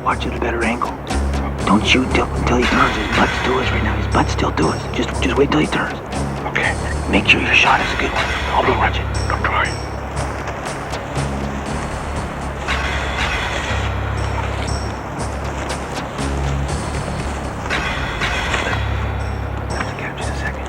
watch at a better angle. Don't shoot until he turns. His butt's to us right now. His butt's still to us. Just wait till he turns. Okay. Make sure your shot is a good one. I'll watch it. Don't try. Just a second.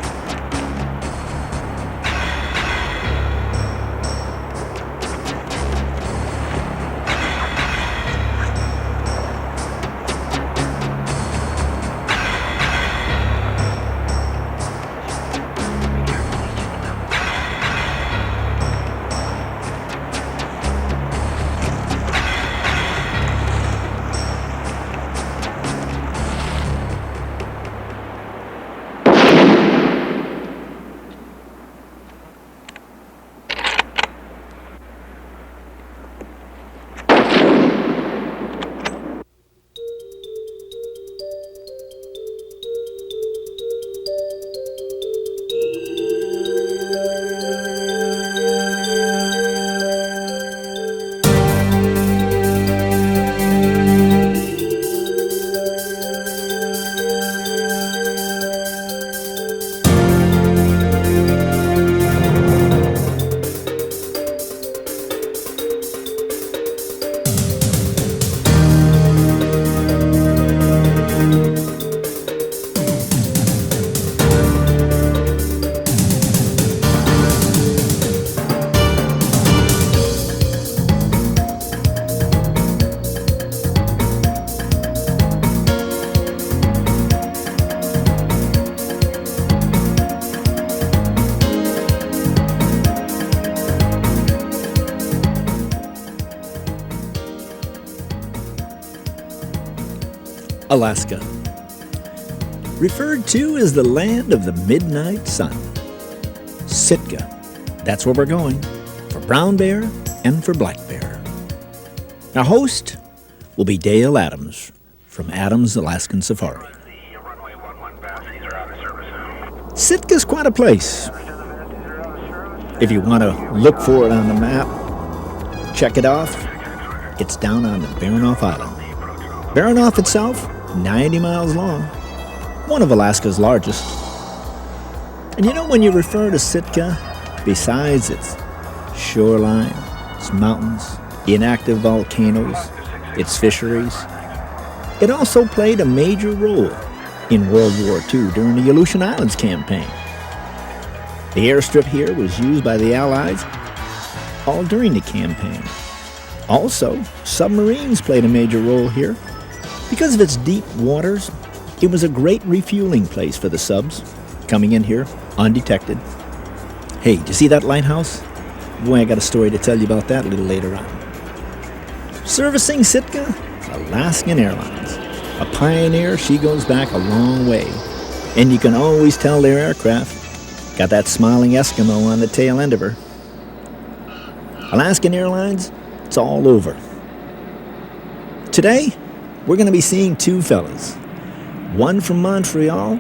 Alaska. Referred to as the land of the midnight sun. Sitka. That's where we're going. For brown bear and for black bear. Our host will be Dale Adams from Adams Alaskan Safari. Sitka's quite a place. If you want to look for it on the map, check it off. It's down on the Baranof Island. Baranof itself, 90 miles long, one of Alaska's largest. And you know, when you refer to Sitka, besides its shoreline, its mountains, inactive volcanoes, its fisheries, it also played a major role in World War II during the Aleutian Islands campaign. The airstrip here was used by the Allies all during the campaign. Also, submarines played a major role here. Because of its deep waters, it was a great refueling place for the subs, coming in here undetected. Hey, did you see that lighthouse? Boy, I got a story to tell you about that a little later on. Servicing Sitka, Alaskan Airlines. A pioneer, she goes back a long way. And you can always tell their aircraft got that smiling Eskimo on the tail end of her. Alaskan Airlines, it's all over. Today, we're going to be seeing two fellas. One from Montreal,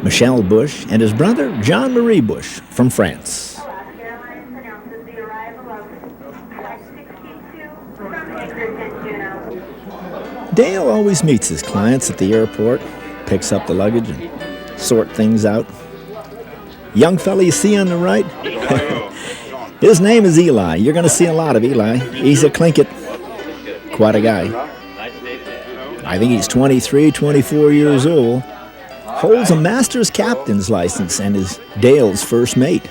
Michel Bush, and his brother, Jean-Marie Bush, from France. Alaska Airlines announces the arrival of Flight 62 from Anchorage, Juneau. Dale always meets his clients at the airport, picks up the luggage, and sort things out. Young fella you see on the right, his name is Eli. You're going to see a lot of Eli. He's a Tlingit. Quite a guy. I think he's 23, 24 years old, holds a master's captain's license and is Dale's first mate.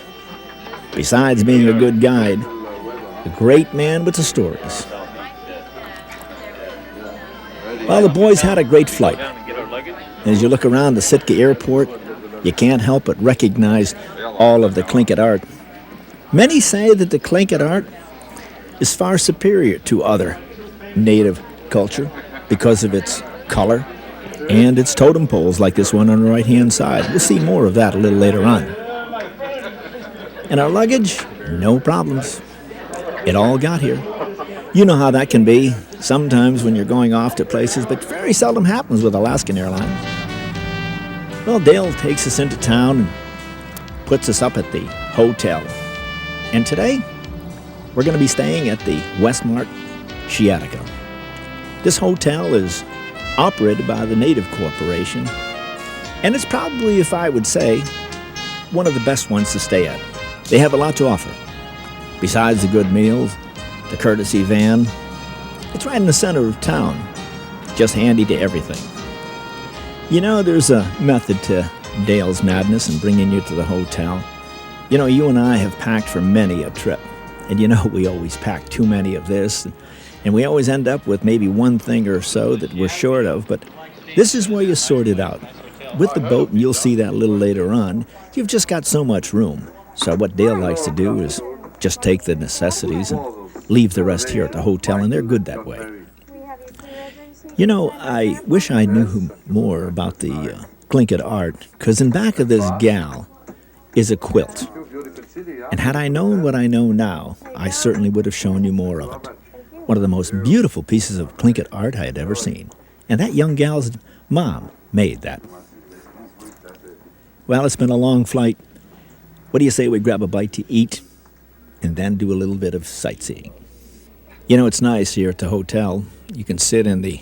Besides being a good guide, a great man with the stories. Well, the boys had a great flight. As you look around the Sitka airport, you can't help but recognize all of the Tlingit art. Many say that the Tlingit art is far superior to other native culture because of its color and its totem poles like this one on the right-hand side. We'll see more of that a little later on. And our luggage, no problems. It all got here. You know how that can be sometimes when you're going off to places, but very seldom happens with Alaskan Airlines. Well, Dale takes us into town and puts us up at the hotel. And today, we're going to be staying at the Westmark Shiataka. This hotel is operated by the Native Corporation, and it's probably, if I would say, one of the best ones to stay at. They have a lot to offer. Besides the good meals, the courtesy van, it's right in the center of town, just handy to everything. You know, there's a method to Dale's madness in bringing you to the hotel. You know, you and I have packed for many a trip, and you know we always pack too many of this, and we always end up with maybe one thing or so that we're short of, but this is where you sort it out. With the boat, and you'll see that a little later on, you've just got so much room. So what Dale likes to do is just take the necessities and leave the rest here at the hotel, and they're good that way. You know, I wish I knew more about the Tlingit art, because in back of this gal is a quilt. And had I known what I know now, I certainly would have shown you more of it. One of the most beautiful pieces of Tlingit art I had ever seen. And that young gal's mom made that. Well, it's been a long flight. What do you say we grab a bite to eat and then do a little bit of sightseeing? You know, it's nice here at the hotel. You can sit in the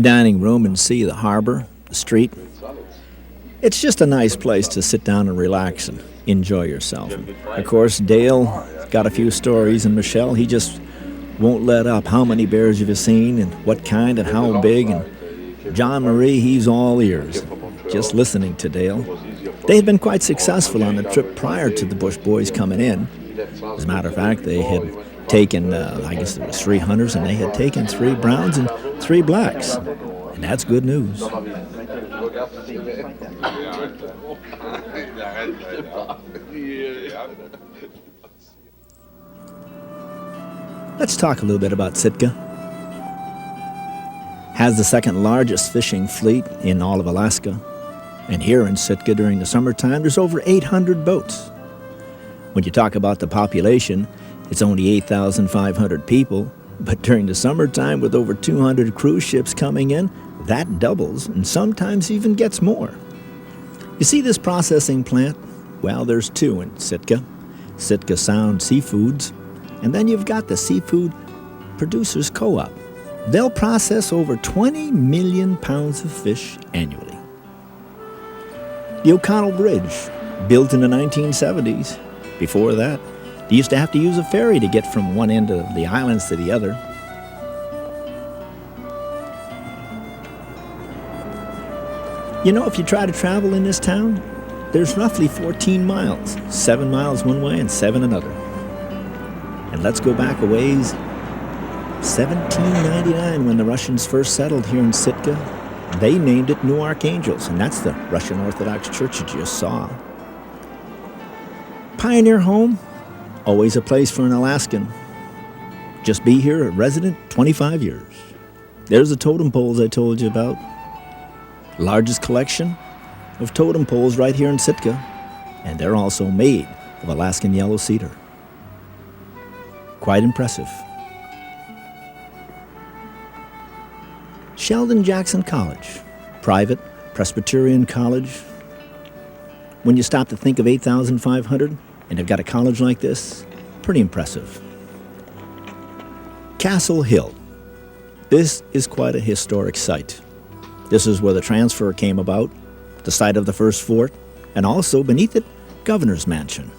dining room and see the harbor, the street. It's just a nice place to sit down and relax and enjoy yourself. Of course, Dale got a few stories, and Michelle, he just won't let up how many bears you've seen and what kind and how big. And John Marie, he's all ears, just listening to Dale. They had been quite successful on the trip prior to the Bush Boys coming in. As a matter of fact, they had taken, I guess there was 3 hunters, and they had taken 3 browns and 3 blacks. And that's good news. Let's talk a little bit about Sitka. Has the second largest fishing fleet in all of Alaska. And here in Sitka during the summertime, there's over 800 boats. When you talk about the population, it's only 8,500 people, but during the summertime with over 200 cruise ships coming in, that doubles and sometimes even gets more. You see this processing plant? Well, there's 2 in Sitka. Sitka Sound Seafoods, and then you've got the Seafood Producers Co-op. They'll process over 20 million pounds of fish annually. The O'Connell Bridge, built in the 1970s. Before that, they used to have to use a ferry to get from one end of the islands to the other. You know, if you try to travel in this town, there's roughly 14 miles, 7 miles one way and 7 another. And let's go back a ways. 1799, when the Russians first settled here in Sitka, they named it New Archangels, and that's the Russian Orthodox Church you just saw. Pioneer home, always a place for an Alaskan. Just be here a resident 25 years. There's the totem poles I told you about. Largest collection of totem poles right here in Sitka, and they're also made of Alaskan yellow cedar. Quite impressive. Sheldon Jackson College, private Presbyterian college. When you stop to think of 8,500 and have got a college like this, pretty impressive. Castle Hill. This is quite a historic site. This is where the transfer came about, the site of the first fort, and also beneath it, Governor's Mansion.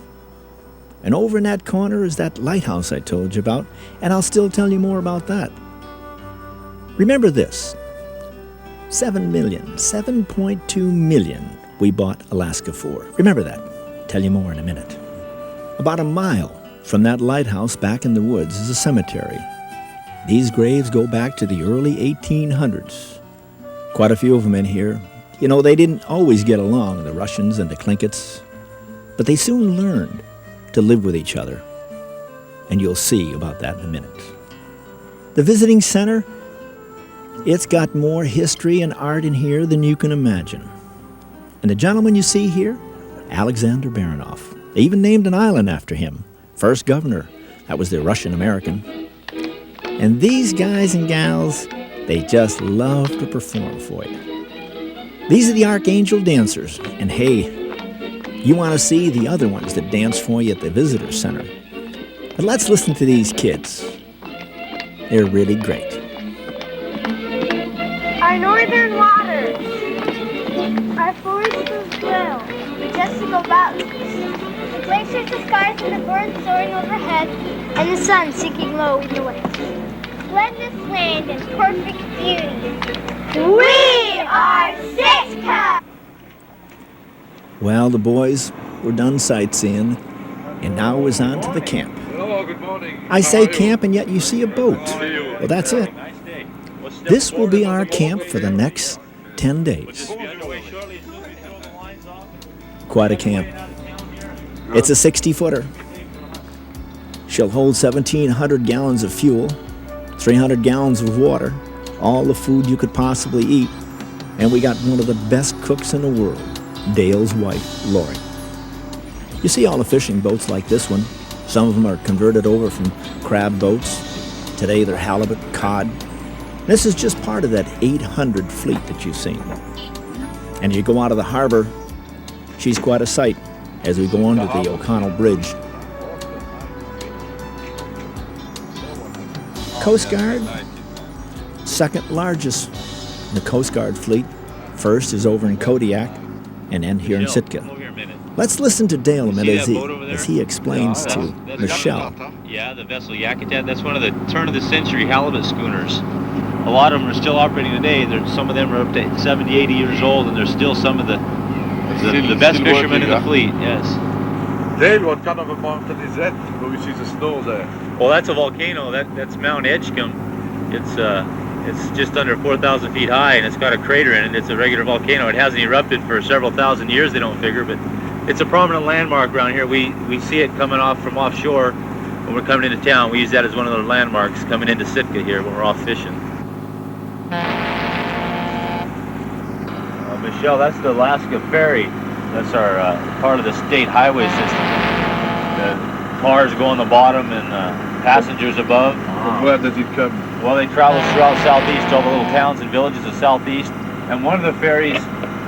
And over in that corner is that lighthouse I told you about, and I'll still tell you more about that. Remember this, 7.2 million we bought Alaska for. Remember that. Tell you more in a minute. About a mile from that lighthouse back in the woods is a cemetery. These graves go back to the early 1800s. Quite a few of them in here. You know, they didn't always get along, the Russians and the Tlinkits, but they soon learned to live with each other. And you'll see about that in a minute. The visiting center, it's got more history and art in here than you can imagine. And the gentleman you see here, Alexander Baranov. They even named an island after him. First governor. That was the Russian-American. And these guys and gals, they just love to perform for you. These are the Archangel Dancers. And hey, you want to see the other ones that dance for you at the visitor center. But let's listen to these kids. They're really great. Our northern waters, our forests as well, majestical valleys, the glaciers, the skies, and the birds soaring overhead, and the sun sinking low in the west. Blend this land in perfect beauty. We are Sitka! Well, the boys were done sightseeing, and now it was on to the camp. Hello, good morning. I say camp, and yet you see a boat. Well, that's it. This will be our camp for the next 10 days. Quite a camp. It's a 60-footer. She'll hold 1,700 gallons of fuel, 300 gallons of water, all the food you could possibly eat, and we got one of the best cooks in the world, Dale's wife, Lori. You see all the fishing boats like this one. Some of them are converted over from crab boats. Today they're halibut, cod. This is just part of that 800 fleet that you've seen. And as you go out of the harbor, she's quite a sight as we go under the O'Connell Bridge. Coast Guard, second largest in the Coast Guard fleet. First is over in Kodiak, and then here in Sitka. Let's listen to Dale a minute as he explains to Michelle. Yeah, the vessel Yakutat, that's one of the turn-of-the-century halibut schooners. A lot of them are still operating today. Some of them are up to 70, 80 years old, and they're still some of the best fishermen in the fleet, yes. Dale, what kind of a mountain is that? Where we see the snow there? Well, that's a volcano. That's Mount Edgecombe. It's just under 4,000 feet high, and it's got a crater in it. It's a regular volcano. It hasn't erupted for several thousand years, they don't figure, but it's a prominent landmark around here. We see it coming off from offshore when we're coming into town. We use that as one of those landmarks coming into Sitka here when we're off fishing. Michelle, that's the Alaska Ferry. That's our part of the state highway system. The cars go on the bottom and passengers above. From where does it come? Well, they travel throughout Southeast, all the little towns and villages of Southeast. And one of the ferries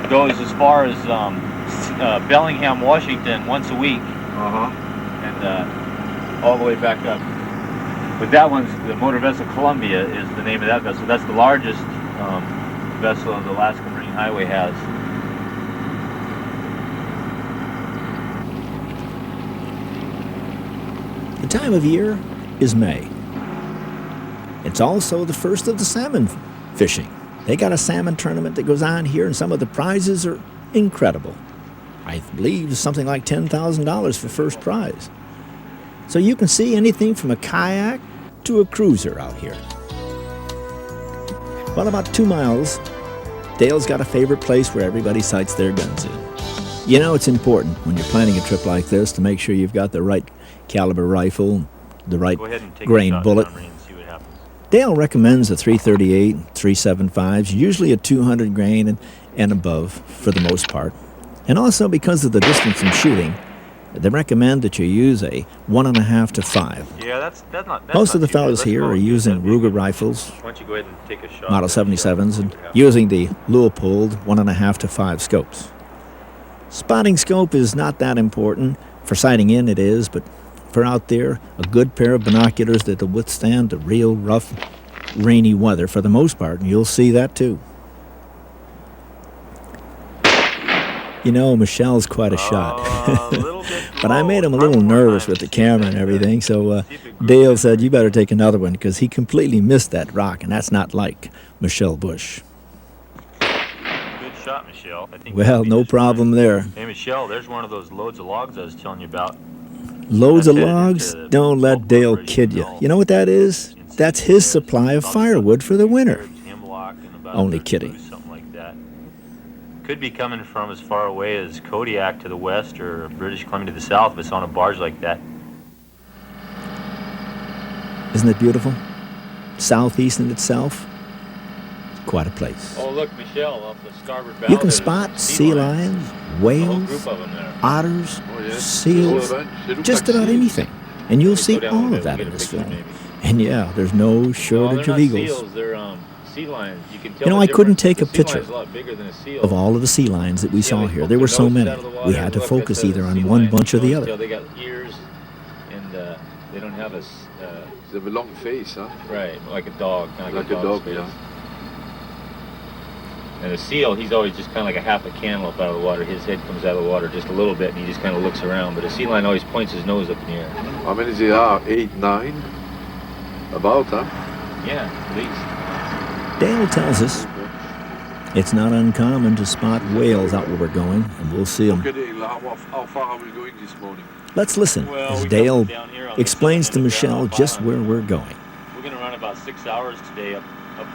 goes as far as Bellingham, Washington, once a week. And all the way back up. But that one's the motor vessel Columbia is the name of that vessel. That's the largest vessel the Alaska Marine Highway has. The time of year is May. It's also the first of the salmon fishing. They got a salmon tournament that goes on here, and some of the prizes are incredible. I believe it's something like $10,000 for first prize. So you can see anything from a kayak to a cruiser out here. Well, about 2 miles, Dale's got a favorite place where everybody sights their guns in. You know, it's important when you're planning a trip like this to make sure you've got the right caliber rifle, the right grain bullet. Dale recommends the .338, 375s, usually a 200 grain and above for the most part. And also because of the distance in shooting, they recommend that you use a 1.5 to 5. Yeah, that's Most of the fellows here are using Ruger rifles, Why don't you go ahead and take a shot? Model 77s, and using the Leupold 1.5 to 5 scopes. Spotting scope is not that important. For sighting in it is, but for out there, a good pair of binoculars that will withstand the real rough, rainy weather for the most part, and you'll see that too. You know, Michelle's quite a shot. But I made him a little nervous with the camera and everything, so Dale said, you better take another one, because he completely missed that rock, and that's not like Michelle Bush. Good shot, Michelle. Well, no problem there. Hey, Michelle, there's one of those loads of logs I was telling you about. Loads of logs? Don't let Dale kid you. You know what that is? That's his supply of firewood for the winter. Only kidding. Something like that. Could be coming from as far away as Kodiak to the west or British Columbia to the south if it's on a barge like that. Isn't it beautiful? Southeast in itself. Quite a place. Oh, look, Michelle, off the starboard bow. You can spot sea lions, whales, otters, seals, just about anything. And you'll see all of that in this film. And yeah, there's no shortage of eagles. Sea lions. You know, I couldn't take a picture of all of the sea lions that we saw here. There were so many. We had to focus either on one bunch or the other. They got ears, and they don't have a... They have a long face, huh? Right, like a dog. Like a dog, face. yeah. And the seal, he's always just kind of like a half a cantaloupe out of the water. His head comes out of the water just a little bit, and he just kind of looks around. But a sea lion always points his nose up in the air. How many there are? 8, 9? About, huh? Yeah, at least. Dale tells us it's not uncommon to spot whales out where we're going, and we'll see them. Okay, Dale, how far are we going this morning? Let's listen as Dale explains to Michelle just where we're going. We're going to run about 6 hours today up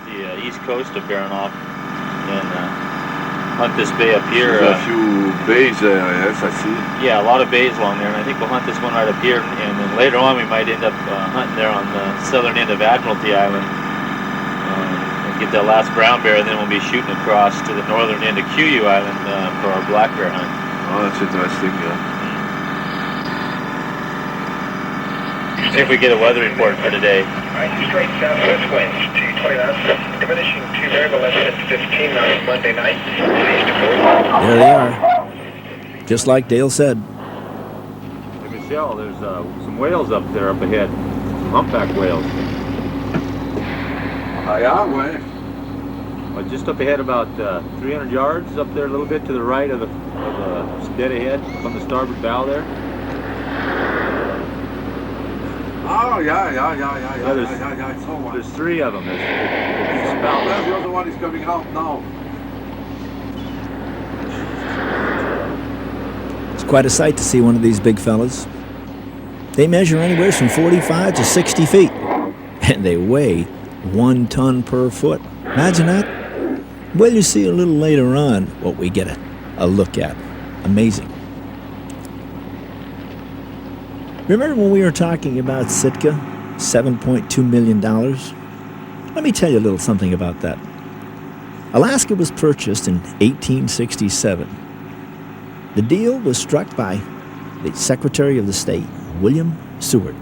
the east coast of Baranof and hunt this bay up here. There's a few bays there, yes, I see. Yeah, a lot of bays along there, and I think we'll hunt this one right up here, and then later on we might end up hunting there on the southern end of Admiralty Island and get that last brown bear, and then we'll be shooting across to the northern end of Kuyu Island for our black bear hunt. Oh, that's interesting, yeah. See if we get a weather report for today. Right, straight southwest winds, 220 knots, diminishing to variable less than 15 knots Monday night, east to 4. There they are, just like Dale said. Hey Michelle, there's some whales up there up ahead, some humpback whales. Yeah, where? Well, just up ahead about 300 yards up there a little bit to the right of the dead ahead on the starboard bow there. Oh, yeah, I saw one. There's 3 of them. There's Well, spouts. the other one is coming out now. It's quite a sight to see one of these big fellas. They measure anywhere from 45 to 60 feet, and they weigh 1 ton per foot. Imagine that. Well, you see a little later on what we get a look at. Amazing. Remember when we were talking about Sitka, $7.2 million? Let me tell you a little something about that. Alaska was purchased in 1867. The deal was struck by the Secretary of the State, William Seward.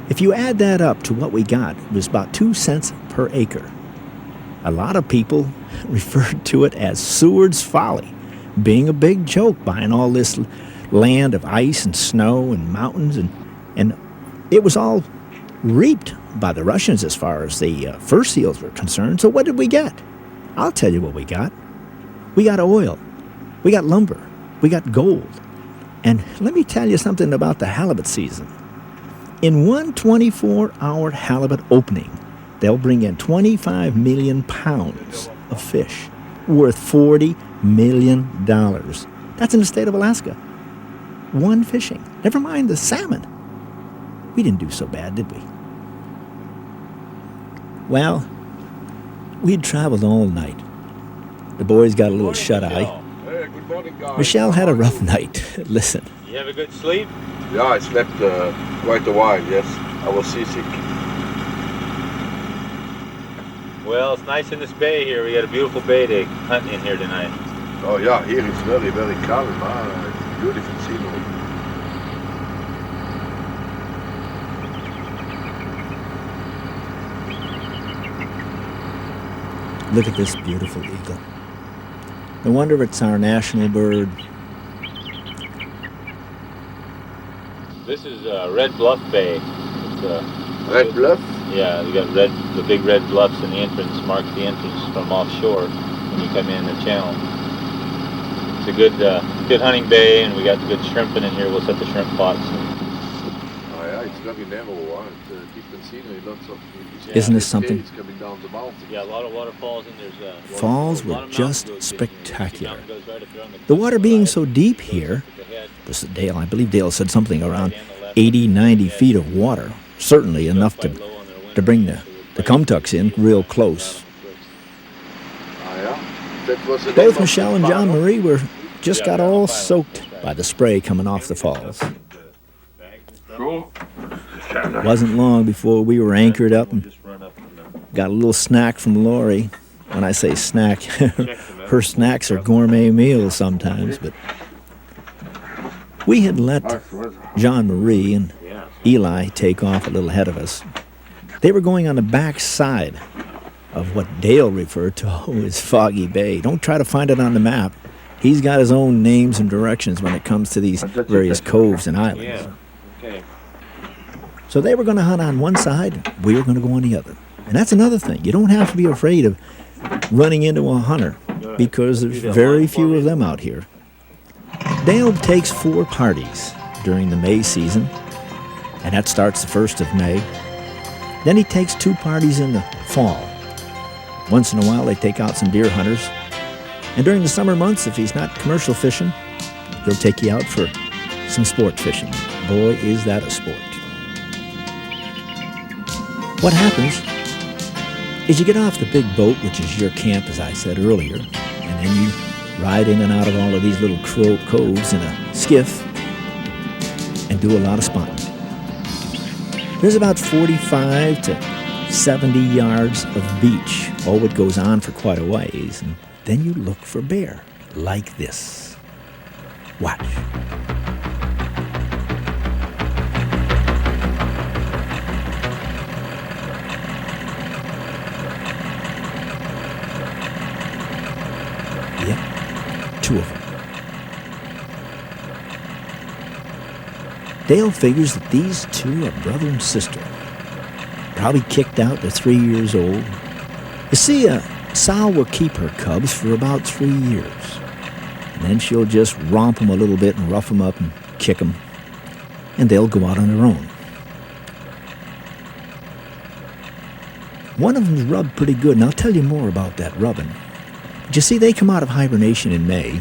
If you add that up to what we got, it was about 2 cents per acre. A lot of people referred to it as Seward's Folly, being a big joke, buying all this land of ice and snow and mountains, and it was all reaped by the Russians as far as the fur seals were concerned. So what did we get? I'll tell you what we got. We got oil. We got lumber. We got gold. And let me tell you something about the halibut season. In one 24-hour halibut opening, they'll bring in 25 million pounds of fish, worth $40 million. That's in the state of Alaska. One fishing. Never mind the salmon. We didn't do so bad, did we? Well, we'd traveled all night. The boys got a little shut-eye. Hey, good morning, guys. Michelle had a rough night. Listen. You have a good sleep? Yeah, I slept quite a while, yes. I was seasick. Well, it's nice in this bay here. We got a beautiful bay to hunt in here tonight. Oh, yeah, here it's very, very calm. It's beautiful scenery. Look at this beautiful eagle. No wonder it's our national bird. This is Red Bluff Bay. It's, Red Bluff? Yeah, you got the big red bluffs in the entrance mark the entrance from offshore when you come in the channel. It's a good hunting bay, and we got good shrimping in here. We'll set the shrimp pots. Oh, yeah, it's very narrow. Different scenery, lots of... Isn't this something? It's coming down the mountain. Yeah, a lot of waterfalls, and there's Falls were just spectacular. The water being so deep here, Dale, I believe Dale said something around 80, 90 feet of water. Certainly enough to bring the Kumtuks in real close. Oh, yeah? That was the name Both of Michelle the and John farm? Marie just got all soaked by the spray coming off the falls. Sure. It wasn't long before we were anchored up and got a little snack from Lori. When I say snack, her snacks are gourmet meals sometimes, but we had let John Marie and Eli take off a little ahead of us. They were going on the back side of what Dale referred to as Foggy Bay. Don't try to find it on the map. He's got his own names and directions when it comes to these various coves and islands. Yeah. Okay. So they were going to hunt on one side, we were going to go on the other. And that's another thing. You don't have to be afraid of running into a hunter because there's very few of them out here. Dale takes 4 parties during the May season, and that starts the 1st of May. Then he takes 2 parties in the fall. Once in a while, they take out some deer hunters. And during the summer months, if he's not commercial fishing, he'll take you out for some sport fishing. Boy, is that a sport. What happens is you get off the big boat, which is your camp, as I said earlier, and then you ride in and out of all of these little coves in a skiff and do a lot of spotting. There's about 45 to 70 yards of beach. Oh, it goes on for quite a ways, and then you look for bear, like this. Watch. Yeah, 2 of them. Dale figures that these 2 are brother and sister. Probably kicked out, they're 3 years old. You see, a sow will keep her cubs for about 3 years. And then she'll just romp them a little bit and rough them up and kick them. And they'll go out on their own. One of them's rubbed pretty good, and I'll tell you more about that rubbing. But you see, they come out of hibernation in May,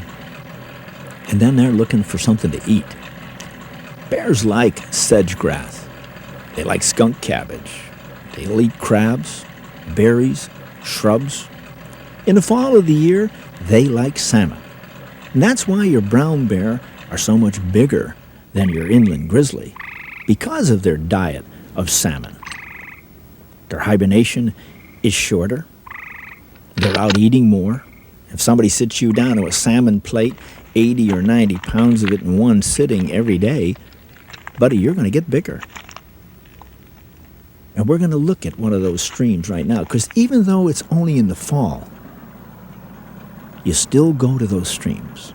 and then they're looking for something to eat. Bears like sedge grass. They like skunk cabbage. They'll eat crabs, berries, shrubs. In the fall of the year, they like salmon. And that's why your brown bear are so much bigger than your inland grizzly, because of their diet of salmon. Their hibernation is shorter. They're out eating more. If somebody sits you down to a salmon plate, 80 or 90 pounds of it in one sitting every day, buddy, you're going to get bigger. And we're going to look at one of those streams right now, because even though it's only in the fall, you still go to those streams.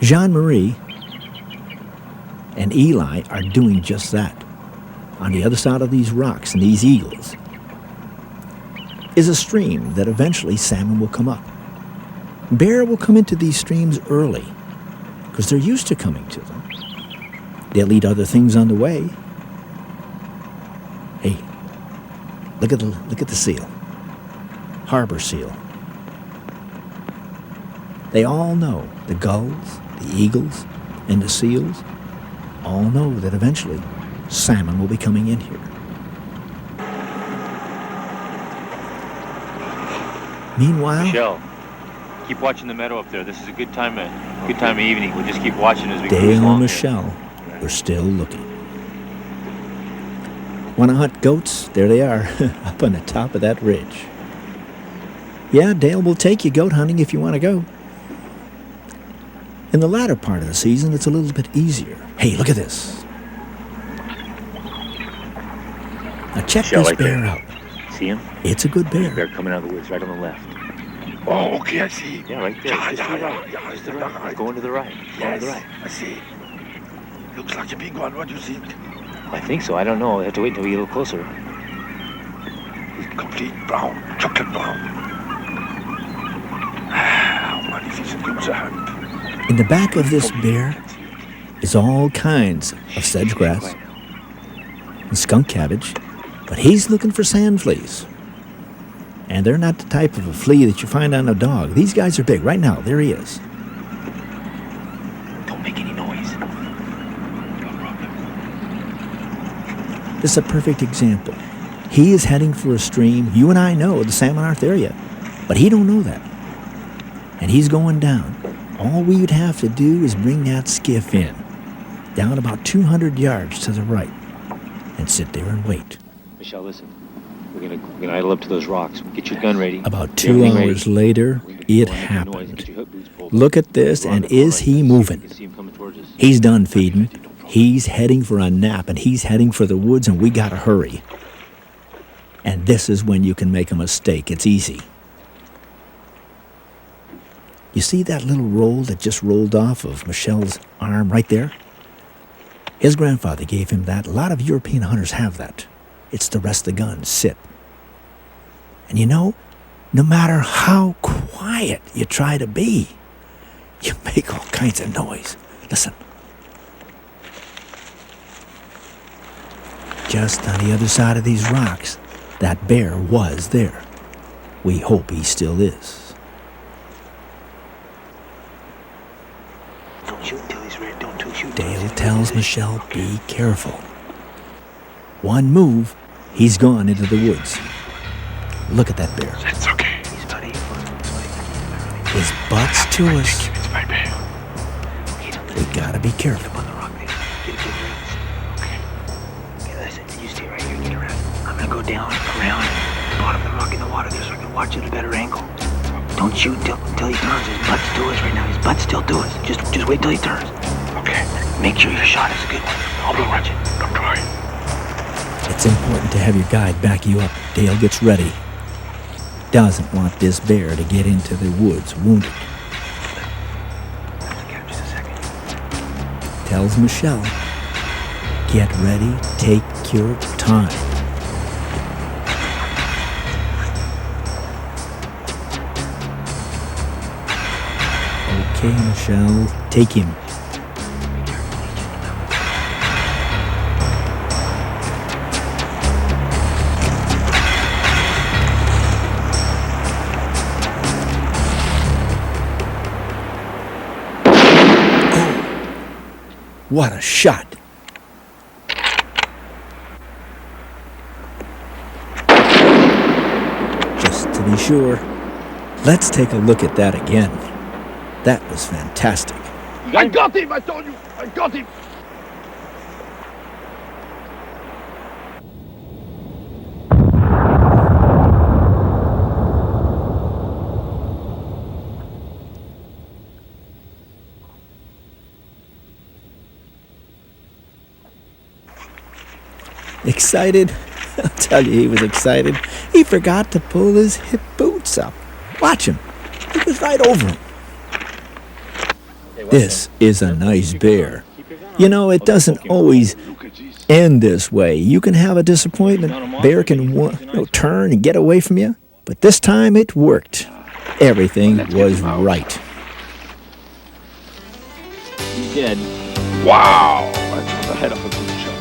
Jean-Marie and Eli are doing just that. On the other side of these rocks and these eagles is a stream that eventually salmon will come up. Bear will come into these streams early because they're used to coming to them. They'll eat other things on the way. Hey, look at the seal. Harbor seal. They all know, the gulls, the eagles, and the seals all know that eventually salmon will be coming in here. Meanwhile, Michelle, keep watching the meadow up there. This is a good time of evening. We'll just keep watching as we go Dale along and here. Michelle are still looking. Want to hunt goats? There they are, up on the top of that ridge. Yeah, Dale will take you goat hunting if you want to go. In the latter part of the season, it's a little bit easier. Hey, look at this. Now check Michelle, this right bear there. out. See him? It's a good bear. Bear coming out of the woods right on the left. Oh, okay, I see. Yeah, right there. Yeah, Just to the yeah, right. yeah, Just to the yeah, right. right. Going to the right. Going to the right. I see. Looks like a big one. What do you think? I think so. I don't know. I have to wait until we get a little closer. Complete brown, chocolate brown. What if it's a good hunt? In the back of this bear is all kinds of sedge grass and skunk cabbage, but he's looking for sand fleas. And they're not the type of a flea that you find on a dog. These guys are big. Right now, there he is. Don't make any noise. This is a perfect example. He is heading for a stream. You and I know the salmon aren't there yet, but he don't know that. And he's going down. All we would have to do is bring that skiff in, down about 200 yards to the right, and sit there and wait. Michelle, listen. We're gonna idle up to those rocks. Get your gun ready. About Get 2 everything ready. hours later, it Don't make any noise. happened. Get your hook boots pulled. Look at this, and is he moving? You can see him coming towards us. He's done feeding. He's heading for a nap, and he's heading for the woods, and we gotta hurry. And this is when you can make a mistake. It's easy. You see that little roll that just rolled off of Michelle's arm right there? His grandfather gave him that. A lot of European hunters have that. It's the rest of the gun. Sit. And you know, No matter how quiet you try to be, you make all kinds of noise. Listen. Just on the other side of these rocks, that bear was there. We hope he still is. Don't shoot until he's ready. Don't shoot. Dale tells Michelle, be careful. One move, he's gone into the woods. Look at that bear. It's okay. He's about 8 foot. His butt's to us. It's my bear. We gotta be careful. Up on the rock there. Get ready. Okay. Okay, listen. You stay right here. Get around. I'm gonna go down, around, the bottom of the rock in the water there so I can watch it at a better angle. Don't shoot until he turns. His butt's to us right now. His butt's still to us. Just wait till he turns. Okay. Make sure your shot is a good one. I'll be watching. I'm trying. It's important to have your guide back you up. Dale gets ready. Doesn't want this bear to get into the woods wounded. Just a second. Tells Michelle, get ready, take your time. Okay, Michelle, take him. What a shot! Just to be sure, let's take a look at that again. That was fantastic. I got him! I told you! I got him! Excited? I'll tell you, he was excited. He forgot to pull his hip boots up. Watch him. He was right over him. This is a nice bear. You know, it doesn't always end this way. You can have a disappointment. Bear can turn and get away from you. But this time it worked. Everything was right. He's dead. Wow! That's a head of a good shot.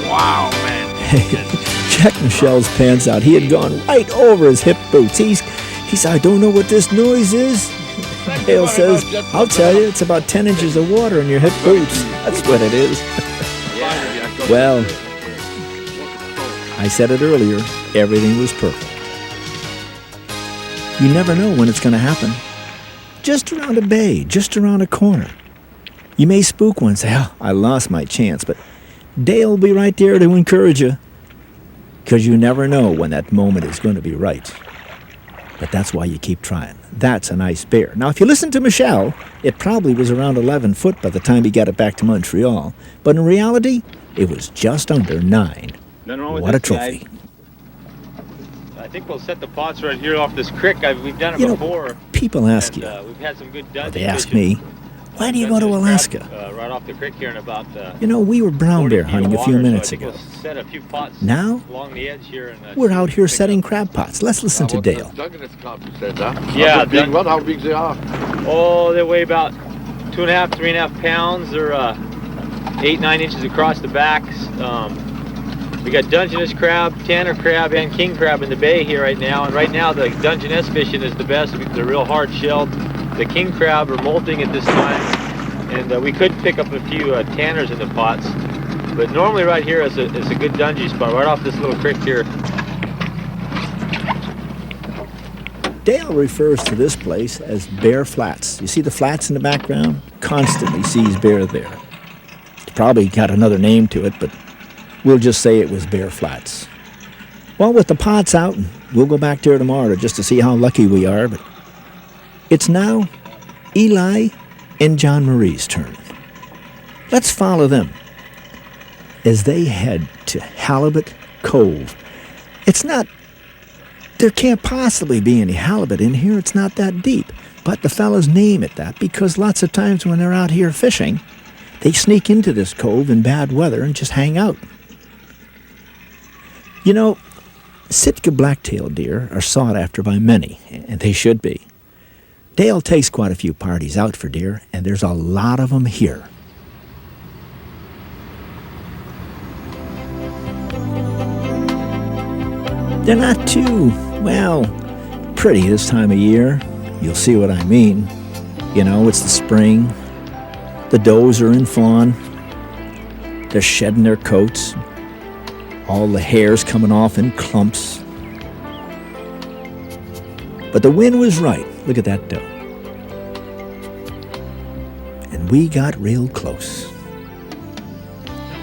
Wow, man. Check Michelle's pants out. He had gone right over his hip boots. He said, I don't know what this noise is. Dale says, I'll tell you, it's about 10 inches of water in your hip boots. That's what it is. Well, I said it earlier, everything was perfect. You never know when it's going to happen. Just around a bay, just around a corner. You may spook one and say, oh, I lost my chance, but Dale will be right there to encourage you, because you never know when that moment is going to be right. But that's why you keep trying. That's a nice bear. Now, if you listen to Michelle, it probably was around 11 foot by the time he got it back to Montreal. But in reality, it was just under 9. What a trophy. I think we'll set the pots right here off this creek. We've done it before. People ask you, We've had some good dungey they ask fishing. me, why do you go to Alaska? Right off the creek here in about We were brown bear hunting a few minutes ago. We'll set a few pots Now, along the edge here. And, we're out here setting crab pots. Let's listen to Dale. Yeah, How big they are? Oh, they weigh about 2.5, 3.5 pounds. They're 8-9 inches across the backs. We got Dungeness crab, Tanner crab, and king crab in the bay here right now. And right now the Dungeness fishing is the best. They're real hard shelled. The king crab are molting at this time, and we could pick up a few tanners in the pots. But normally right here is a good dungy spot, right off this little creek here. Dale refers to this place as Bear Flats. You see the flats in the background? Constantly sees bear there. It's probably got another name to it, but we'll just say it was Bear Flats. Well, with the pots out, we'll go back there tomorrow just to see how lucky we are, but it's now Eli and John Marie's turn. Let's follow them as they head to Halibut Cove. There can't possibly be any halibut in here. It's not that deep. But the fellas name it that because lots of times when they're out here fishing, they sneak into this cove in bad weather and just hang out. Sitka black-tailed deer are sought after by many, and they should be. Dale takes quite a few parties out for deer, and there's a lot of them here. They're not too, well, pretty this time of year. You'll see what I mean. You know, it's the spring. The does are in fawn. They're shedding their coats. All the hair's coming off in clumps. But the wind was right. Look at that doe. And we got real close.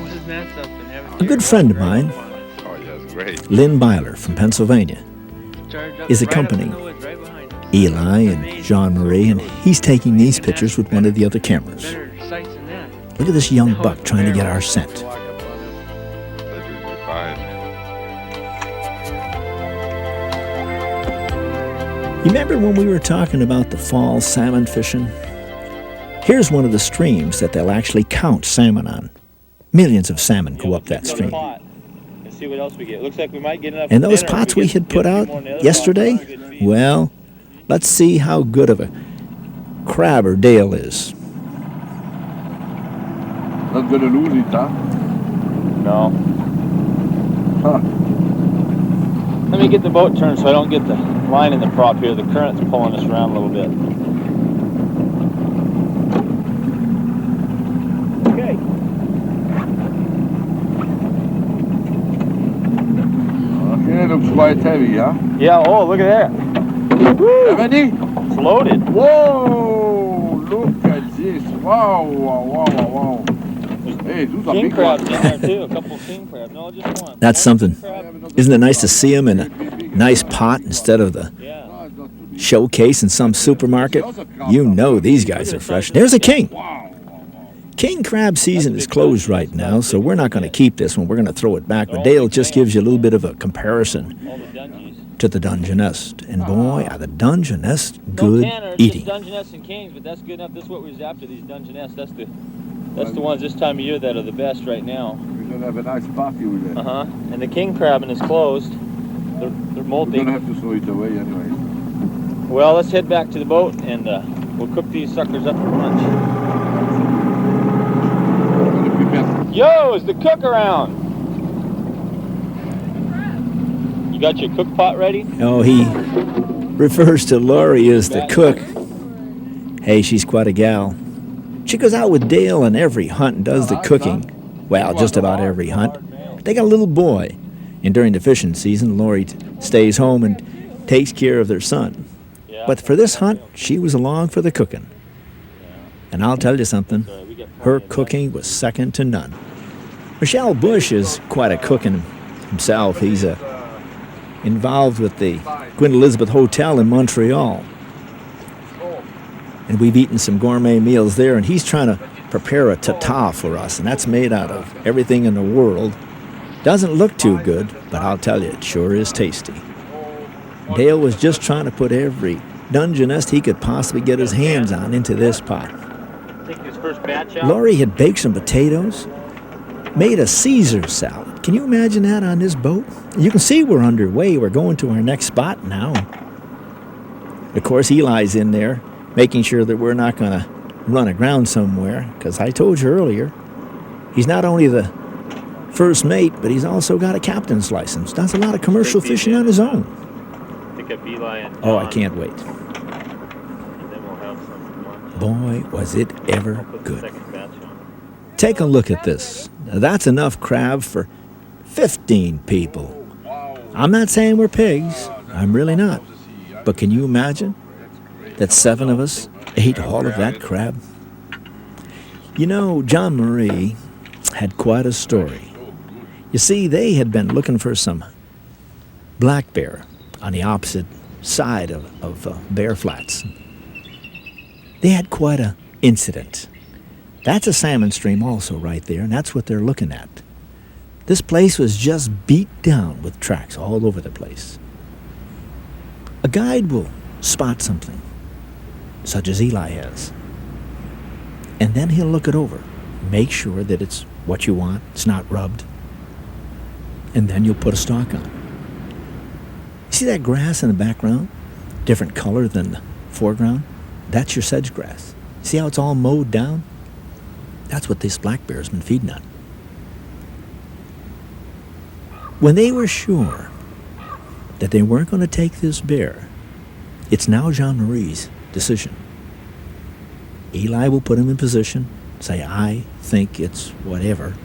Wasn't that something? A good friend of mine, Oh, yeah, it's great. Lynn Byler from Pennsylvania, is accompanying Eli and Jean-Marie, and he's taking these pictures with one of the other cameras. Look at this young buck trying to get our scent. That would be fine. You remember when we were talking about the fall salmon fishing? Here's one of the streams that they'll actually count salmon on. Millions of salmon go up that stream. And see what else we get. Looks like we might get enough. And those dinner if pots we get- had get put a few out more in the other yesterday, pot. We're getting feed. well, let's see how good of a crabber Dale is. Not gonna lose it, huh? No. Huh. Let me get the boat turned so I don't get the line in the prop here. The current's pulling us around a little bit. Okay. Okay, looks quite heavy, huh? Yeah, oh, look at that. Ready? It's loaded. Whoa! Look at this! Wow! Wow! Wow! Wow! Wow! Hey, those are King big crabs ones. in there too. A couple king crabs. No, just one. That's something. Crab. Isn't it nice to see them in a nice pot instead of the Yeah. No, it's not too big. showcase in some supermarket? You know these guys are fresh. There's a king. Wow! King crab season is closed right now, so we're not going to keep this one. We're going to throw it back. But Dale just gives you a little bit of a comparison All the Dungeons. to the Dungeness. And boy, are the Dungeness No good Tanner, it's eating. just Dungeness and Kings, but that's good enough. This is what we was after, these Dungeness. That's the ones this time of year that are the best right now. We're gonna have a nice party with it. Uh-huh. And the king crabbing is closed. They're We're gonna molting. have to throw it away anyway. Well, let's head back to the boat and we'll cook these suckers up for lunch. We're gonna prepare. Yo, is the cook around? You got your cook pot ready? Oh, he refers to Lori as the cook. Hey, she's quite a gal. She goes out with Dale on every hunt and does the cooking. Well, just about every hunt. They got a little boy. And during the fishing season, Lori stays home and takes care of their son. Yeah. But for this hunt, she was along for the cooking. And I'll tell you something, Sorry, we got her plenty of cooking was second to none. Michelle Bush is quite a cook in himself. He's involved with the Queen Elizabeth Hotel in Montreal. And we've eaten some gourmet meals there, and he's trying to prepare a tata for us, and that's made out of everything in the world. Doesn't look too good, but I'll tell you, it sure is tasty. Dale was just trying to put every Dungeness he could possibly get his hands on into this pot. Take this first batch out. Laurie had baked some potatoes, made a Caesar salad. Can you imagine that on this boat? You can see we're underway. We're going to our next spot now. Of course, Eli's in there, making sure that we're not going to run aground somewhere, because I told you earlier, he's not only the first mate, but he's also got a captain's license. Does a lot of commercial fishing on his own. Pick up Eli and Oh, I John, can't wait. And then we'll have some lunch. Boy, was it ever I'll put the good. second batch on. Take a look at this. Now, that's enough crab for 15 people. I'm not saying we're pigs. I'm really not. But can you imagine that 7 of us ate all of that crab? You know, John Marie had quite a story. You see, they had been looking for some black bear on the opposite side of Bear Flats. They had quite a incident. That's a salmon stream also right there, and that's what they're looking at. This place was just beat down with tracks all over the place. A guide will spot something, such as Eli has, and then he'll look it over, make sure that it's what you want, it's not rubbed, and then you'll put a stock on. See that grass in the background? Different color than the foreground? That's your sedge grass. See how it's all mowed down? That's what this black bear's been feeding on. When they were sure that they weren't going to take this bear, it's now Jean-Marie's decision. Eli will put him in position, say, I think it's whatever.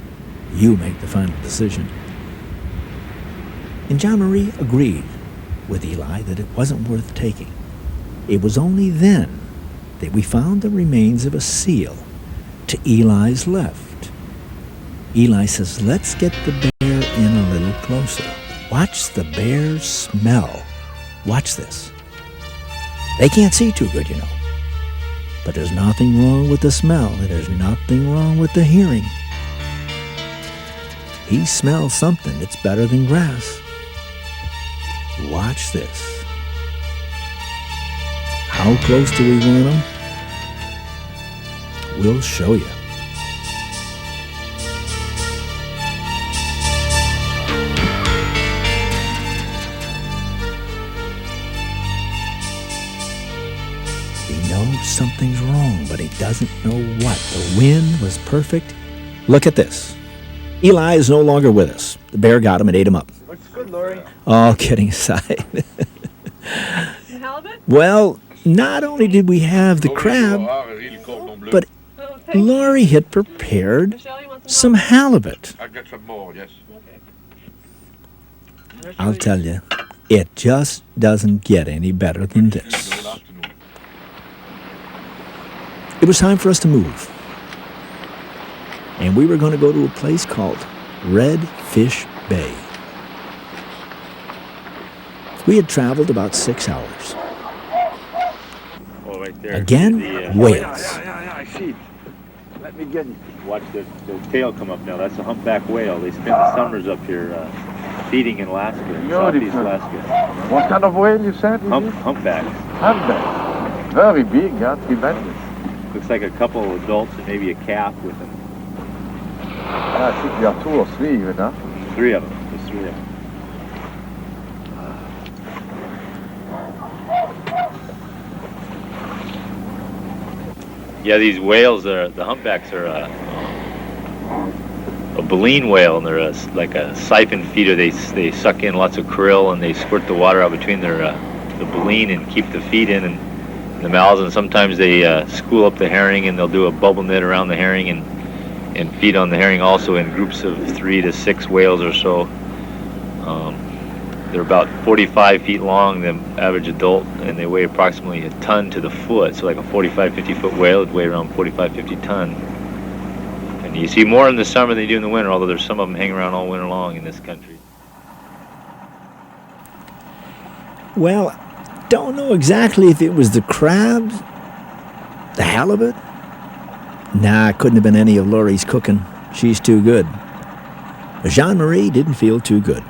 You make the final decision. And Jean-Marie agreed with Eli that it wasn't worth taking. It was only then that we found the remains of a seal to Eli's left. Eli says, let's get the bear in a little closer. Watch the bear smell. Watch this. They can't see too good, you know. But there's nothing wrong with the smell, and there's nothing wrong with the hearing. He smells something that's better than grass. Watch this. How close do we want him? We'll show you. He knows something's wrong, but he doesn't know what. The wind was perfect. Look at this. Eli is no longer with us. The bear got him and ate him up. Looks good, Laurie. All kidding aside. Halibut? Well, not only did we have the crab, but Laurie had prepared Michelle, you want some halibut. I'll get some more, yes. Okay. I'll tell you, it just doesn't get any better than this. It was time for us to move. And we were going to go to a place called Red Fish Bay. We had traveled about 6 hours. Oh, right there. Again, whales. Yeah, I see it. Let me get it. Watch the tail come up now. That's a humpback whale. They spend the summers up here feeding in Alaska, southeast Beautiful. Alaska. What kind of whale you said? Humpback. Humpback. Very big, yeah, tremendous. Looks like a couple of adults and maybe a calf with them. I think there are 2 or 3 even, huh? 3 of them. There's 3 of them. Yeah, these whales, the humpbacks are a baleen whale, and they're like a siphon feeder. They suck in lots of krill, and they squirt the water out between their the baleen and keep the feet in and the mouths. And sometimes they school up the herring, and they'll do a bubble net around the herring and feed on the herring also in groups of 3 to 6 whales or so. They're about 45 feet long, the average adult, and they weigh approximately a ton to the foot. So like a 45, 50-foot whale would weigh around 45, 50 ton. And you see more in the summer than you do in the winter, although there's some of them hanging around all winter long in this country. Well, don't know exactly if it was the crabs, the halibut. Nah, it couldn't have been any of Laurie's cooking. She's too good. But Jean-Marie didn't feel too good.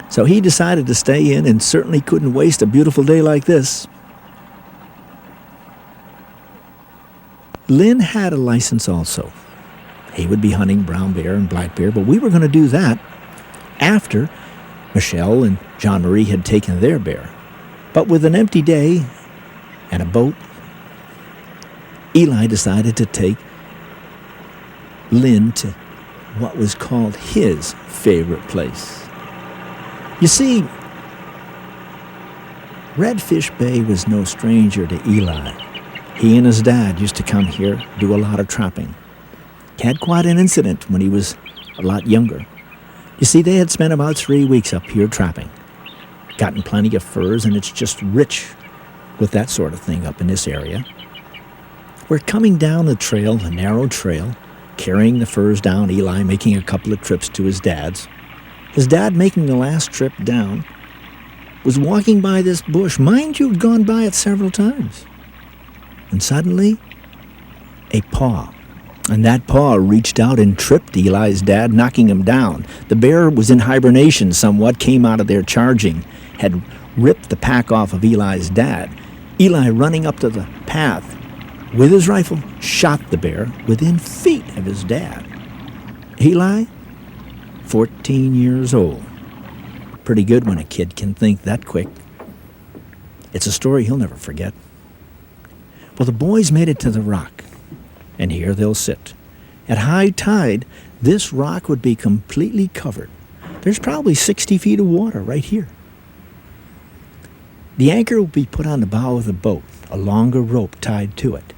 So he decided to stay in and certainly couldn't waste a beautiful day like this. Lynn had a license also. He would be hunting brown bear and black bear, but we were going to do that after Michelle and Jean-Marie had taken their bear. But with an empty day and a boat, Eli decided to take Lynn to what was called his favorite place. You see, Redfish Bay was no stranger to Eli. He and his dad used to come here, do a lot of trapping. Had quite an incident when he was a lot younger. You see, they had spent about 3 weeks up here trapping. Gotten plenty of furs, and it's just rich with that sort of thing up in this area. We're coming down the trail, a narrow trail, carrying the furs down, Eli making a couple of trips to his dad's. His dad, making the last trip down, was walking by this bush. Mind you, had gone by it several times. And suddenly, a paw. And that paw reached out and tripped Eli's dad, knocking him down. The bear was in hibernation somewhat, came out of there charging, had ripped the pack off of Eli's dad. Eli, running up to the path with his rifle, shot the bear within feet of his dad. Eli, 14 years old, Pretty good when a kid can think that quick. It's a story he'll never forget. Well, the boys made it to the rock, and here they'll sit. At high tide, this rock would be completely covered. There's probably 60 feet of water right here. The anchor will be put on the bow of the boat, a longer rope tied to it.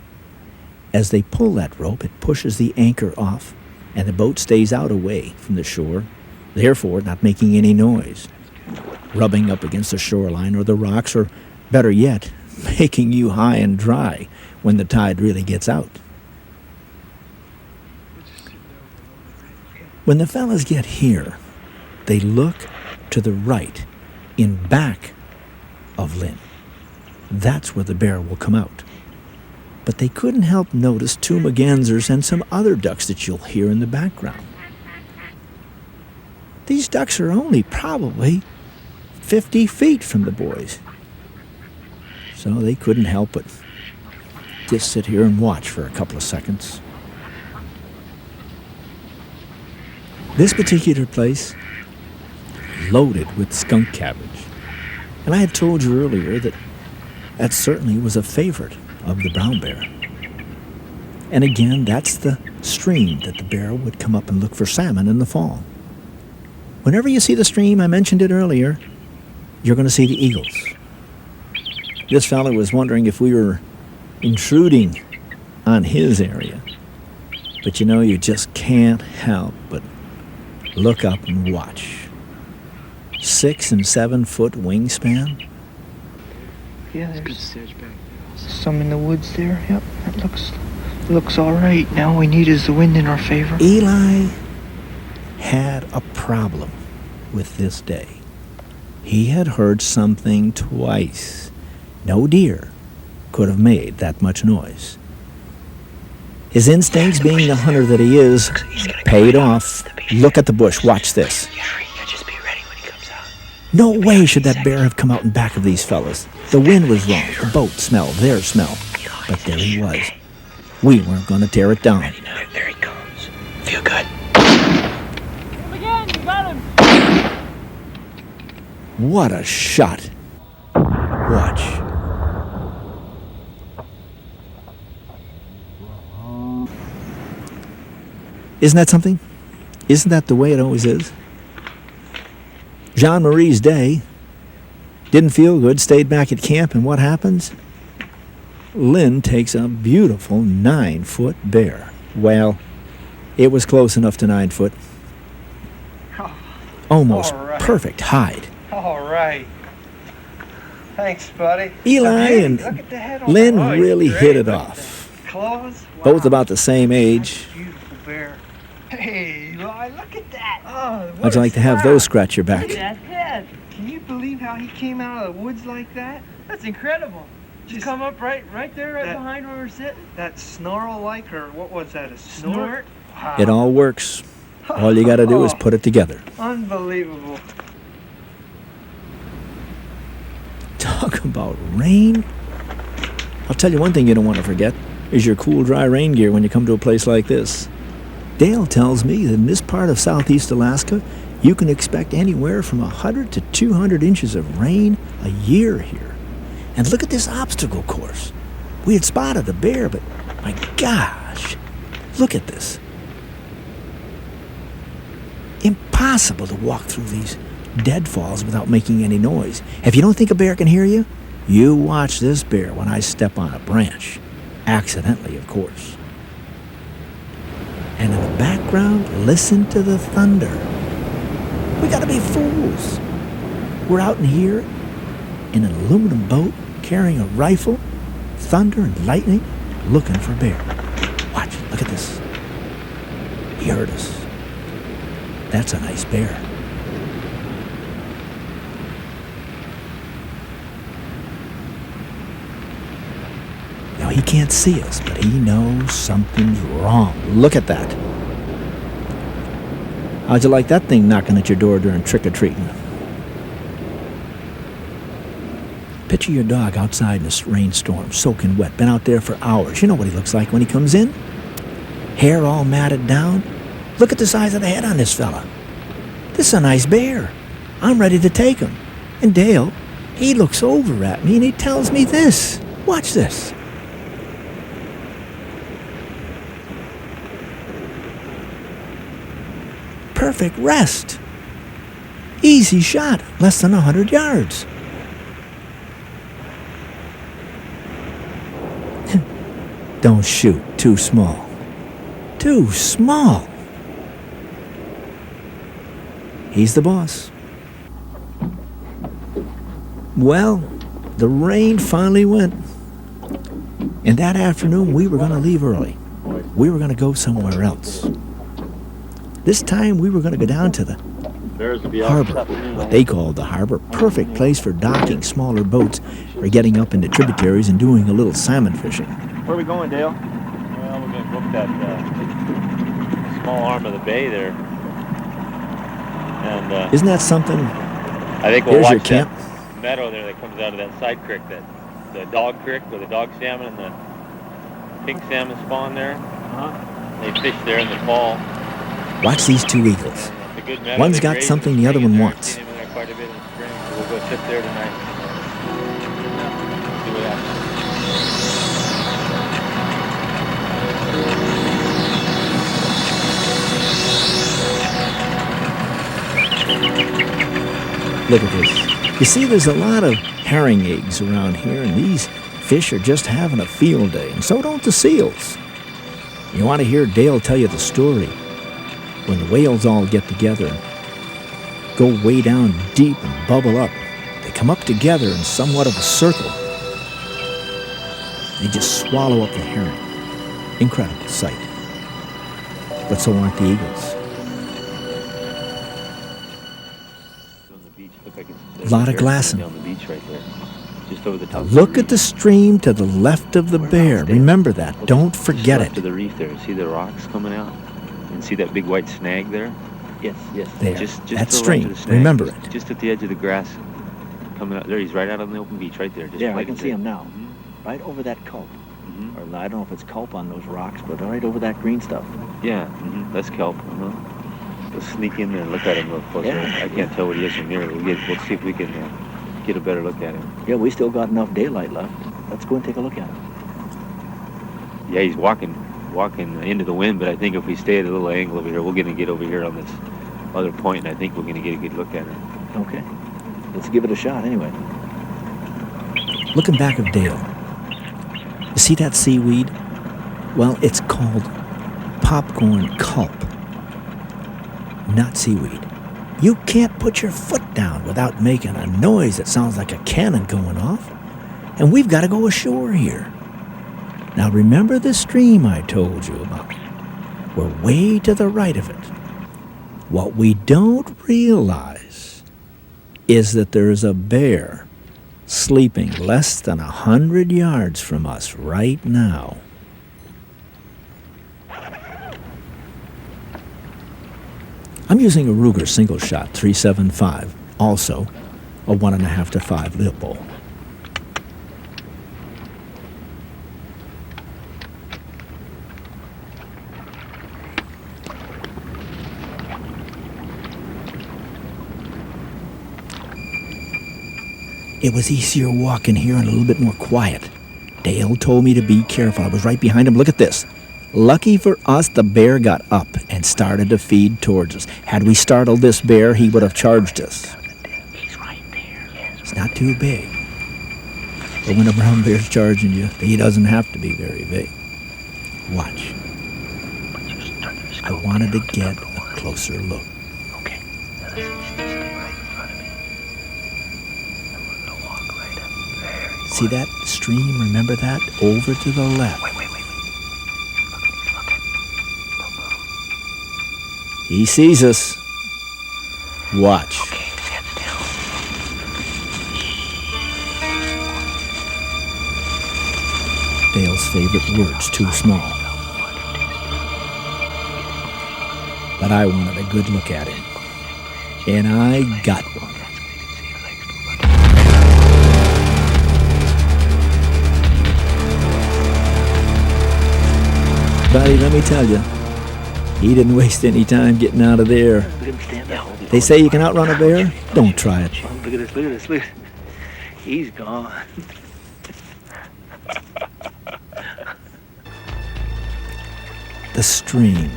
As they pull that rope, it pushes the anchor off, and the boat stays out away from the shore, therefore not making any noise, rubbing up against the shoreline or the rocks, or better yet, making you high and dry when the tide really gets out. When the fellas get here, they look to the right, in back of Lynn. That's where the bear will come out. But they couldn't help notice two mergansers and some other ducks that you'll hear in the background. These ducks are only probably 50 feet from the boys. So they couldn't help but just sit here and watch for a couple of seconds. This particular place, loaded with skunk cabbage. And I had told you earlier that that certainly was a favorite of the brown bear. And again, that's the stream that the bear would come up and look for salmon in the fall. Whenever you see the stream, I mentioned it earlier, you're going to see the eagles. This fella was wondering if we were intruding on his area. But you know, you just can't help but look up and watch. 6 and 7 foot wingspan. Yeah, there's some in the woods there. Yep, that looks all right. Now all we need is the wind in our favor. Eli had a problem with this day. He had heard something twice. No deer could have made that much noise. His instincts, being the hunter that he is, paid off. Look at the bush. Watch this. Just be ready when he comes out. No way should that bear have come out in back of these fellas. The wind was wrong. The boat smelled their smell. But there he was. We weren't going to tear it down. Ready now. There he comes. Feel good. Again, you got him. What a shot. Watch. Isn't that something? Isn't that the way it always is? Jean-Marie's day didn't feel good, stayed back at camp, and what happens? Lynn takes a beautiful 9-foot bear. Well, it was close enough to 9 foot. Almost All right. perfect hide. All right. Thanks, buddy. Eli Hey, and look at the head on Lynn the- really great. hit it Look at off. the claws. Both Wow. about the same age. Beautiful bear. Hey, Eli, look at that. Oh, How'd you like to have those scratch your Look back? at that head. Can you believe how he came out of the woods like that? That's incredible. Just come up right there, right behind where we're sitting. That snarl like, or what was that, a snort? Wow. It all works. All you got to do is put it together. Unbelievable. Talk about rain. I'll tell you one thing you don't want to forget is your cool, dry rain gear when you come to a place like this. Dale tells me that in this part of southeast Alaska, you can expect anywhere from 100 to 200 inches of rain a year here. And look at this obstacle course. We had spotted a bear, but my gosh, look at this. Impossible to walk through these deadfalls without making any noise. If you don't think a bear can hear you, you watch this bear when I step on a branch. Accidentally, of course. And in the background, listen to the thunder. We gotta be fools. We're out in here in an aluminum boat, carrying a rifle, thunder and lightning, looking for a bear. Watch, look at this. He heard us. That's a nice bear. Now he can't see us, but he knows something's wrong. Look at that. How'd you like that thing knocking at your door during trick-or-treating? Picture your dog outside in a rainstorm, soaking wet, been out there for hours. You know what he looks like when he comes in? Hair all matted down. Look at the size of the head on this fella. This is a nice bear. I'm ready to take him. And Dale, he looks over at me and he tells me this. Watch this. Perfect rest. Easy shot, less than 100 yards. Don't shoot, too small. Too small. He's the boss. Well, the rain finally went. And that afternoon, we were going to leave early. We were going to go somewhere else. This time, we were going to go down to the harbor, what they call the harbor. Perfect place for docking smaller boats or getting up into tributaries and doing a little salmon fishing. Where are we going, Dale? Well, we're going to book that small arm of the bay there. And Isn't that something? I think we'll Here's watch your camp. that meadow there that comes out of that side creek, that the dog creek where the dog salmon and the pink salmon spawn there. They fish there in the fall. Watch these two eagles. It's a good meadow. One's They got graze something in the other spring one in there. wants. I've seen them in there quite a bit in the spring, so we'll go sit there tonight. See what happens. Look at this. You see, there's a lot of herring eggs around here, and these fish are just having a field day, and so don't the seals. You want to hear Dale tell you the story when the whales all get together and go way down deep and bubble up. They come up together in somewhat of a circle. They just swallow up the herring. Incredible sight. But so aren't the eagles. A lot of glassing. Down the beach right there, just over the top. Look at the stream to the left of the bear. Remember that. Don't forget Just left it. of the reef there. See the rocks coming out, and see that big white snag there. Yes. There. Just That to the left stream. of the snag, Remember just, it. Just at the edge of the grass, coming out there. He's right out on the open beach, right there. Just There, I right can there. see him now. Mhm. Right over that kelp. Mhm. Or I don't know if it's kelp on those rocks, but right over that green stuff. Yeah, that's kelp. Let's sneak in there and look at him real close. Yeah. I can't tell what he is from here. We'll see if we can get a better look at him. Yeah, we still got enough daylight left. Let's go and take a look at him. Yeah, he's walking into the wind, but I think if we stay at a little angle over here, we're gonna get over here on this other point, and I think we're gonna get a good look at him. Okay. Let's give it a shot anyway. Looking back of Dale. You see that seaweed? Well, it's called popcorn culp, not seaweed. You can't put your foot down without making a noise that sounds like a cannon going off. And we've got to go ashore here. Now remember the stream I told you about? We're way to the right of it. What we don't realize is that there's a bear sleeping less than 100 yards from us right now. I'm using a Ruger single shot 375, also a 1.5 to 5 lip bowl. It was easier walking here and a little bit more quiet. Dale told me to be careful. I was right behind him. Look at this. Lucky for us, the bear got up and started to feed towards us. Had we startled this bear, he would have charged us. He's right there. Yes. It's not too big. But when a brown bear's charging you, he doesn't have to be very big. Watch. I wanted to get a closer look. Okay. Now stay right in front of me. And we're gonna walk right up. Very See that stream? Remember that? Over to the left. Wait. He sees us. Watch. Okay, heads down. Dale's favorite words, too small. But I wanted a good look at him. And I got one. Buddy, let me tell you, He didn't waste any time getting out of there. Look at him stand there. They say you can outrun a bear? Don't try it. Oh, look at this, look at this, look. He's gone. The stream,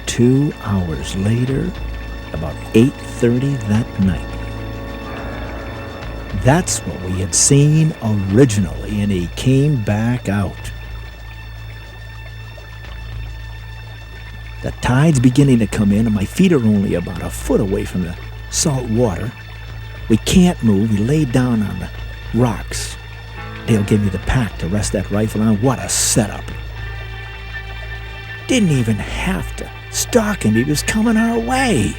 2 hours later, about 8:30 that night. That's what we had seen originally, and he came back out. The tide's beginning to come in, and my feet are only about a foot away from the salt water. We can't move. He laid down on the rocks. Dale gave me the pack to rest that rifle on. What a setup. Didn't even have to stalk him. He was coming our way.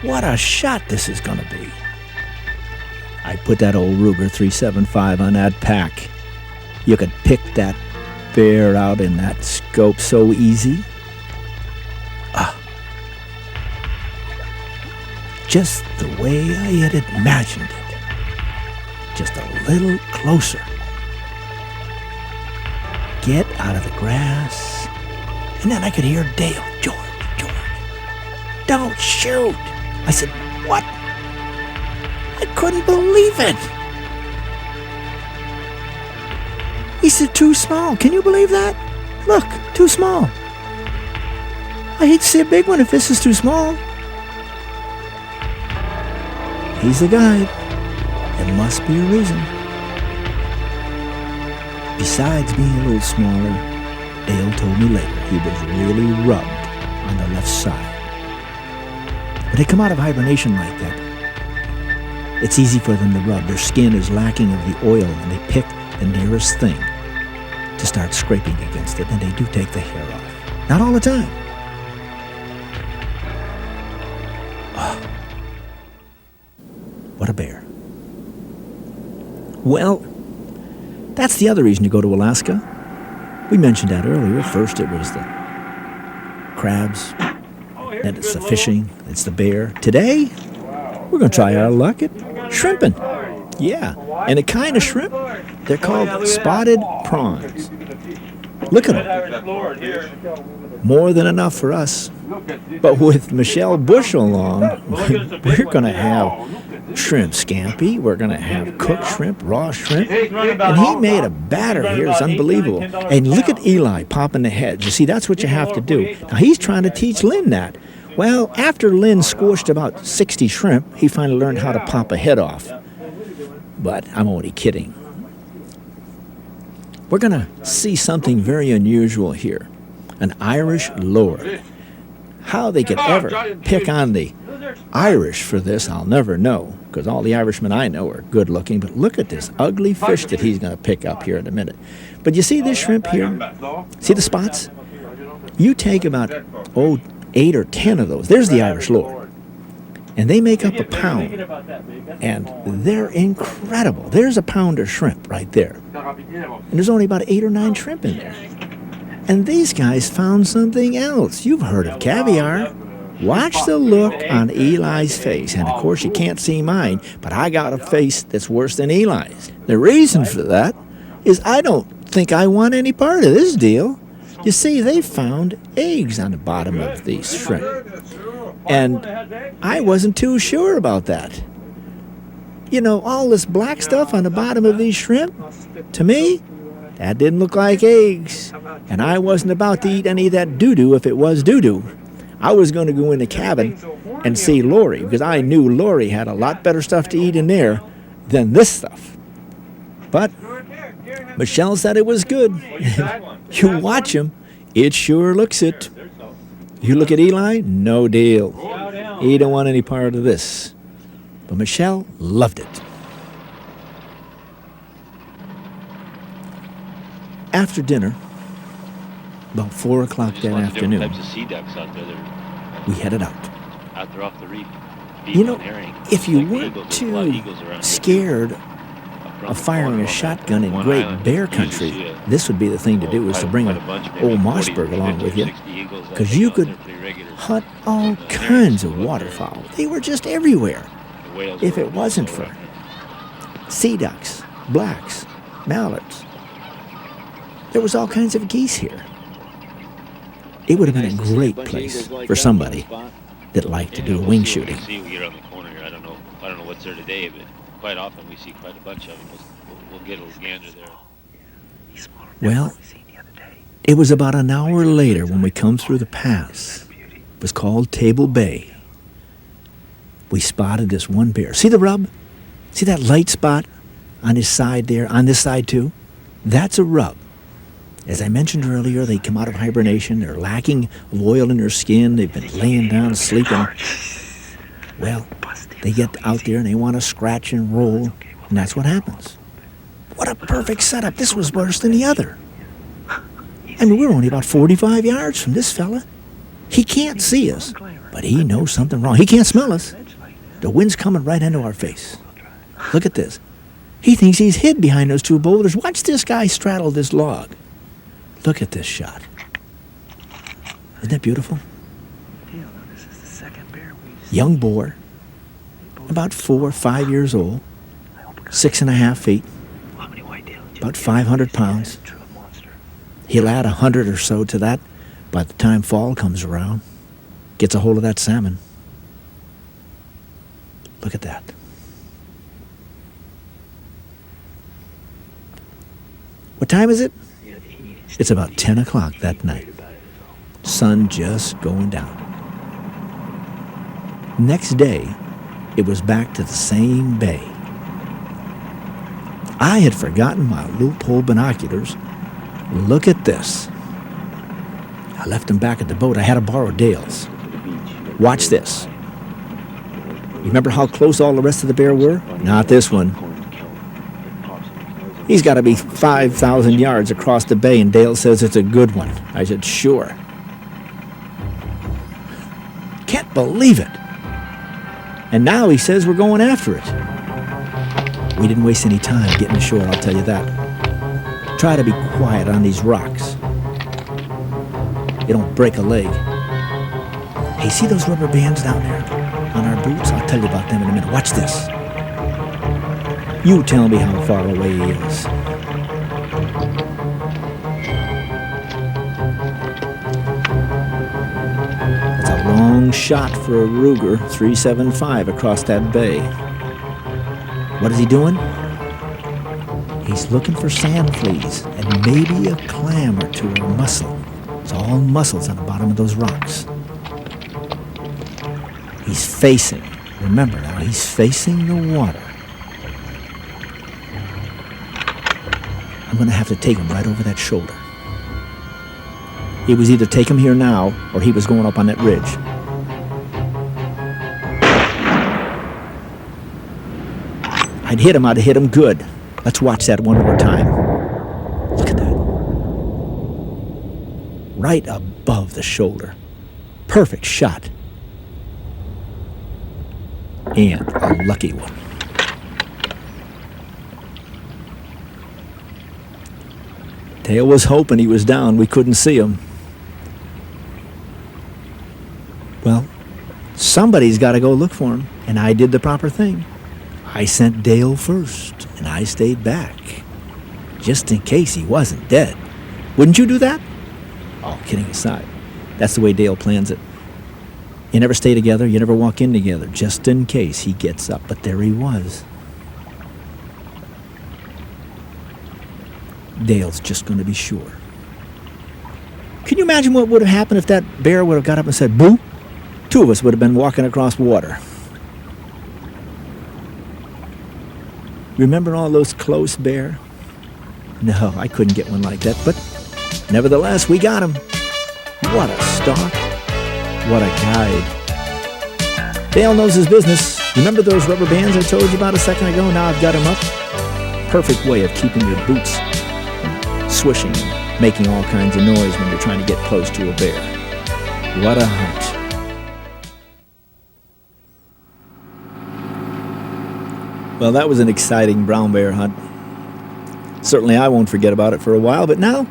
What a shot this is going to be. I put that old Ruger 375 on that pack. You could pick that bear out in that scope so easy. Just the way I had imagined it. Just a little closer. Get out of the grass. And then I could hear Dale, George, don't shoot. I said, what? I couldn't believe it. He said, too small. Can you believe that? Look, too small. I hate to see a big one if this is too small. He's the guide. There must be a reason. Besides being a little smaller, Dale told me later he was really rubbed on the left side. When they come out of hibernation like that, it's easy for them to rub. Their skin is lacking of the oil, and they pick the nearest thing to start scraping against it, and they do take the hair off. Not all the time. What a bear. Well, that's the other reason to go to Alaska. We mentioned that earlier. First it was the crabs, then it's the fishing, it's the bear. Today, we're going to try our luck at shrimping. Yeah, and the kind of shrimp, they're called spotted prawns. Look at them. More than enough for us. But with Michelle Bush along, we're going to have shrimp scampi, we're going to have cooked shrimp, raw shrimp, and he made a batter here. It's unbelievable. And look at Eli popping the heads. You see, that's what you have to do. Now, he's trying to teach Lynn that. Well, after Lynn squished about 60 shrimp, he finally learned how to pop a head off. But I'm only kidding. We're going to see something very unusual here. An Irish lord. How they could ever pick on the Irish for this, I'll never know, because all the Irishmen I know are good looking. But look at this ugly fish that he's going to pick up here in a minute. But you see this shrimp here? See the spots? You take about 8 or 10 of those. There's the Irish lord. And they make up a pound. And they're incredible. There's a pound of shrimp right there. And there's only about 8 or 9 shrimp in there. And these guys found something else. You've heard of caviar. Watch the look on Eli's face. And of course, you can't see mine, but I got a face that's worse than Eli's. The reason for that is I don't think I want any part of this deal. You see, they found eggs on the bottom of these shrimp. And I wasn't too sure about that. You know, all this black stuff on the bottom of these shrimp, to me, that didn't look like eggs. And I wasn't about to eat any of that doo-doo if it was doo-doo. I was going to go in the cabin and see Lori, because I knew Lori had a lot better stuff to eat in there than this stuff. But Michelle said it was good. You watch him, it sure looks it. You look at Eli, no deal. He don't want any part of this. But Michelle loved it. After dinner, about 4 o'clock that afternoon, we headed out. Off the reef. You know, if you weren't too scared of firing a shotgun in Great Bear Country, this would be the thing to do, is to bring an old Mossberg along with you, because you could hunt all kinds of waterfowl. They were just everywhere. If it wasn't for sea ducks, blacks, mallards, there was all kinds of geese here. It would have been a great place for somebody that liked to do wing shooting. See, we get around the corner here. I don't know what's there today, but quite often we see quite a bunch of them. We'll get a gander there. Well, it was about an hour later when we come through the pass. It was called Table Bay. We spotted this one bear. See the rub? See that light spot on his side there, on this side too? That's a rub. As I mentioned earlier, they come out of hibernation. They're lacking of oil in their skin. They've been laying down, sleeping. Well, they get out there and they want to scratch and roll, and that's what happens. What a perfect setup. This was worse than the other. I mean, we're only about 45 yards from this fella. He can't see us, but he knows something wrong. He can't smell us. The wind's coming right into our face. Look at this. He thinks he's hid behind those two boulders. Watch this guy straddle this log. Look at this shot. Isn't that beautiful? Young boar, about 4 or 5 years old, 6.5 feet, about 500 pounds. He'll add 100 or so to that by the time fall comes around. Gets a hold of that salmon. Look at that. What time is it? It's about 10 o'clock that night. Sun just going down. Next day, it was back to the same bay. I had forgotten my loophole binoculars. Look at this. I left them back at the boat. I had to borrow Dale's. Watch this. You remember how close all the rest of the bear were? Not this one. He's got to be 5,000 yards across the bay, and Dale says it's a good one. I said, sure. Can't believe it. And now he says we're going after it. We didn't waste any time getting ashore, I'll tell you that. Try to be quiet on these rocks. You don't break a leg. Hey, see those rubber bands down there on our boots? I'll tell you about them in a minute. Watch this. You tell me how far away he is. That's a long shot for a Ruger 375 across that bay. What is he doing? He's looking for sand fleas and maybe a clam or two or a mussel. It's all mussels on the bottom of those rocks. He's facing, remember now, he's facing the water. I'm going to have to take him right over that shoulder. He was either take him here now or he was going up on that ridge. I'd hit him good. Let's watch that one more time. Look at that. Right above the shoulder. Perfect shot. And a lucky one. Dale was hoping he was down. We couldn't see him. Well, somebody's got to go look for him, and I did the proper thing. I sent Dale first, and I stayed back, just in case he wasn't dead. Wouldn't you do that? Oh, kidding aside, that's the way Dale plans it. You never stay together, you never walk in together, just in case he gets up. But there he was. Dale's just going to be sure. Can you imagine what would have happened if that bear would have got up and said, boo? Two of us would have been walking across water. Remember all those close bear? No, I couldn't get one like that, but nevertheless, we got him. What a stalk. What a guide. Dale knows his business. Remember those rubber bands I told you about a second ago? Now I've got him up. Perfect way of keeping your boots swishing and making all kinds of noise when you're trying to get close to a bear. What a hunt. Well, that was an exciting brown bear hunt. Certainly I won't forget about it for a while, but now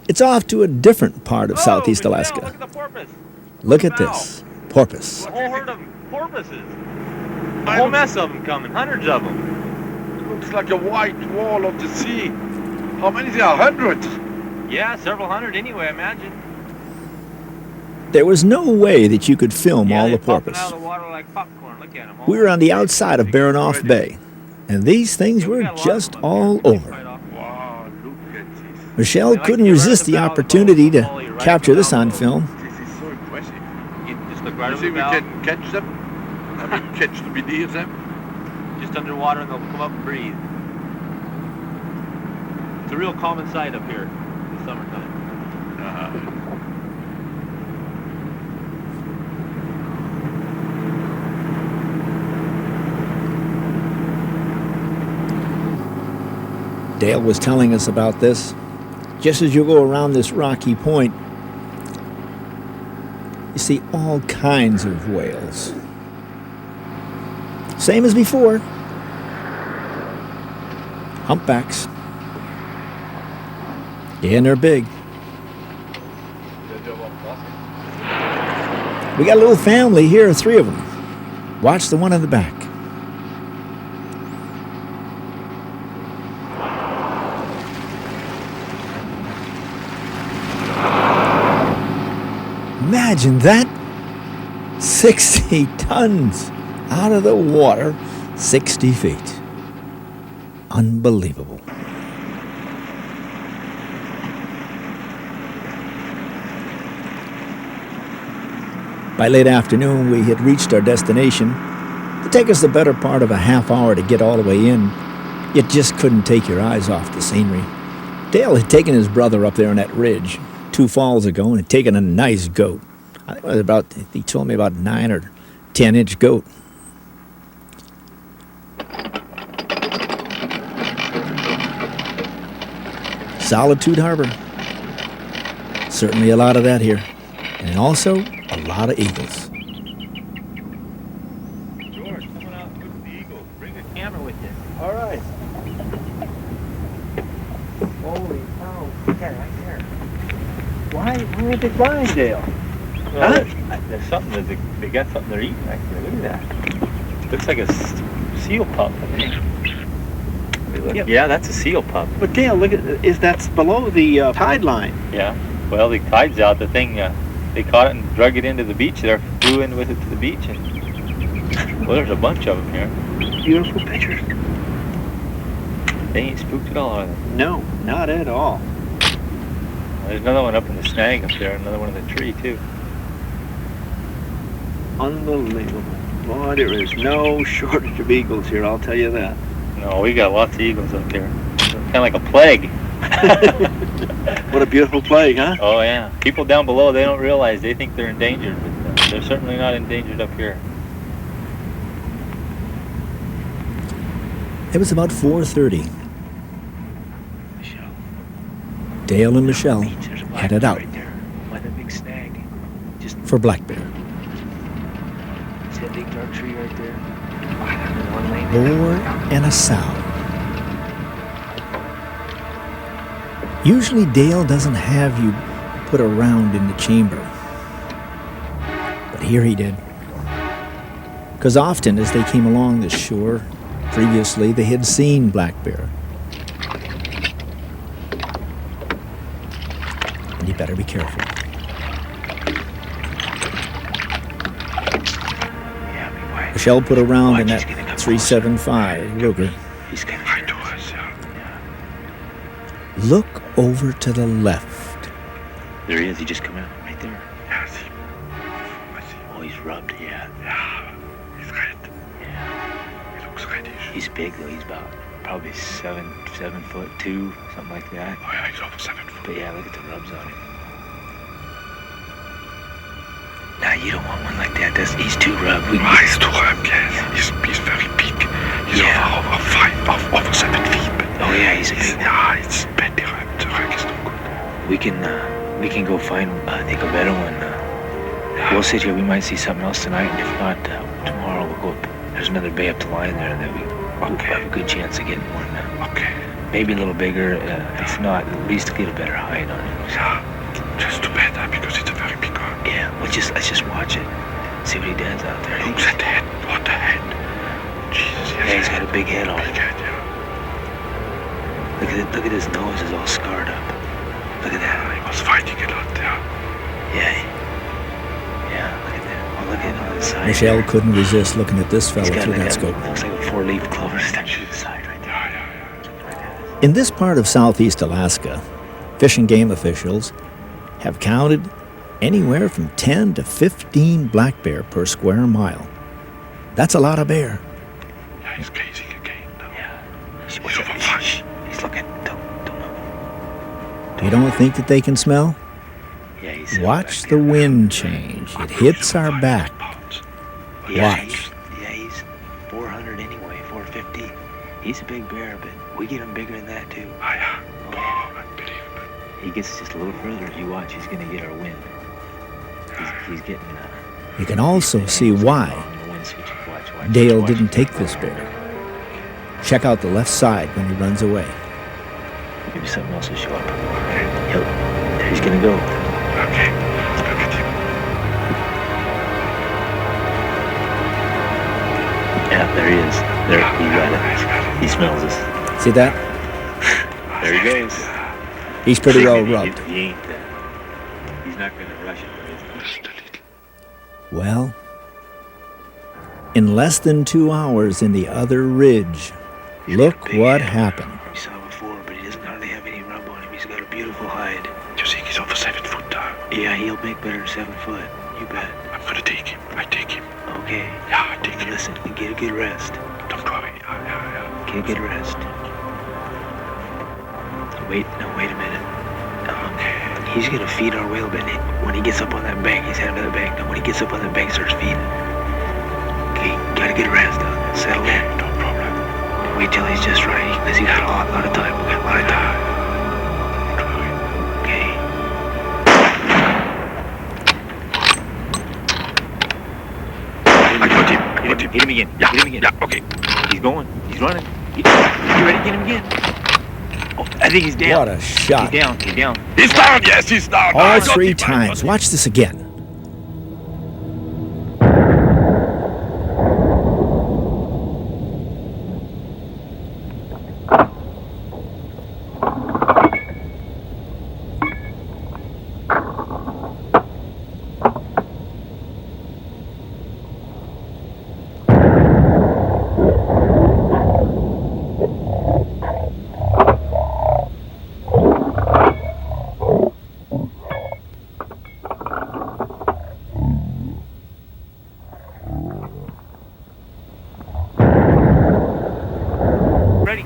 it's off to a different part of southeast Alaska. Look at the porpoise. Look at this. Porpoise. A whole herd of porpoises. A whole mess of them coming, hundreds of them. It looks like a white wall of the sea. How many there are? 100? Yeah, several hundred anyway, I imagine. There was no way that you could film all the they're popping porpoise. out of the water like popcorn. Look at them. We were on the outside of Baranoff Bay, and these things were just all over. Wow, look at this. Michelle couldn't resist the opportunity to capture this on film. This is so impressive. You just look right You over think the we bow, can catch them? I mean, catch the beneath them? just underwater, and they'll come up and breathe. It's a real common sight up here in the summertime. Dale was telling us about this. Just as you go around this rocky point, you see all kinds of whales. Same as before. Humpbacks. Yeah, and they're big. We got a little family here, 3 of them. Watch the one in the back. Imagine that. 60 tons out of the water, 60 feet. Unbelievable. By late afternoon, we had reached our destination. It took us the better part of a half hour to get all the way in. You just couldn't take your eyes off the scenery. Dale had taken his brother up there on that ridge 2 falls ago and had taken a nice goat. I think it was about, he told me about 9 or 10-inch goat. Solitude Harbor. Certainly a lot of that here. And also a lot of eagles. George, coming out and look at the eagles. Bring a camera with you. All right. Holy cow. Yeah, right there. Why aren't they flying, Dale? Well, there's something that they got something they're eating back there. Look at that. Looks like a seal pup, I think. Yeah, that's a seal pup. But Dale, look at that's below the tide line. Yeah. Well, the tide's out. The thing, they caught it and drug it into the beach there, flew in with it to the beach. And, well, there's a bunch of them here. Beautiful pictures. They ain't spooked at all, are they? No, not at all. There's another one up in the snag up there, another one in the tree, too. Unbelievable. Boy, there is no shortage of eagles here, I'll tell you that. No, we got lots of eagles up here. Kind of like a plague. What a beautiful plague, huh? Oh, yeah. People down below, they don't realize. They think they're endangered, but they're certainly not endangered up here. It was about 4:30. Michelle. Dale and Michelle There's a black headed bear out right there. By the big snag. Just for black bear. see that big dark tree right there? There's one laying Roar and a sound. Usually Dale doesn't have you put a round in the chamber. But here he did. Because often as they came along the shore, previously they had seen black bear. And you better be careful. Yeah, be quiet. Michelle put a round in Watch, that he's gonna come 375 Ruger. He's coming right to us, yeah. Look over to the left. There he is. He just come out right there. Yeah, I see. Oh, he's rubbed. Yeah. Yeah, he's red. Yeah. He looks reddish. He's big though. He's about probably 7'2", something like that. Oh yeah, he's over 7 foot. But yeah, look at the rubs on him. Nah, you don't want one like that. He's too rubbed. He's too rubbed, yes. He's very big. He's over 7 feet. But Oh yeah, he's a big one. yeah, it's better rubbed. The rug is no good. We can go find I think a better one. We'll sit here. We might see something else tonight, and if not, tomorrow we'll go up. There's another bay up the line there that we'll have a good chance of getting one. Okay. Maybe a little bigger. If not, at least get a better height on it. Yeah, just too bad because it's a very big one. Yeah, let's just watch it. See what he does out there. Look at the head. What the head? Jesus, yes. Yeah, he's got a big head on Big it. head, yeah. Look at his nose is all scarred up. Look at that. He was fighting a lot, yeah. Yeah. look at him on the side. Michelle couldn't resist looking at this fellow He's got through like that a, scope. looks like a 4-leaf clover stuck to the side right there. In this part of southeast Alaska, Fish and Game officials have counted anywhere from 10 to 15 black bear per square mile. That's a lot of bear. Yeah, he's gazing again. No. Yeah. What's that? Shh. He's looking. Don't move. You don't think that they can smell? Yeah, he's Watch the wind change. It hits our back. Yeah, Watch. he's 400 anyway, 450. He's a big bear, but we get him bigger than that too. Oh, yeah. Oh, unbelievable. He gets just a little further. You watch, he's gonna get our wind. He's getting. You can also see why The wind switch. Watch. Dale Watch. didn't take this bear. Check out the left side when he runs away. Maybe something else will show up. Yep. There he's gonna go. Okay, look at him. Yeah, there he is. There, he got it. He smells us. See that? There he goes. He's pretty well rubbed. He ain't. He's not gonna rush it. Just a little. Well, in less than 2 hours in the other ridge, look what happened. We saw before, but he doesn't hardly have any rub on him. He's got a beautiful hide. You think he's over 7 foot down? Yeah, he'll make better than 7 foot. You bet. I'm gonna take him. I take him. Okay. Yeah, I take him. Listen, get a good rest. Don't worry. Yeah. Get a good rest. Wait a minute. He's gonna feed our whale, but when he gets up on that bank, he's heading to the bank. Now, when he gets up on that bank, starts feeding. Okay, gotta get a rest. Settle in. No problem. Wait till he's just right, because he got a lot of time. We got a lot of time. Don't worry. Okay. I got him. Hit him again. Yeah. Hit him again. Yeah, okay. He's going. He's running. You ready to get him again? Oh, I think he's down. What a shot. He's down. He's down. Yes, he's down. I All got 3 him. times. Watch this again.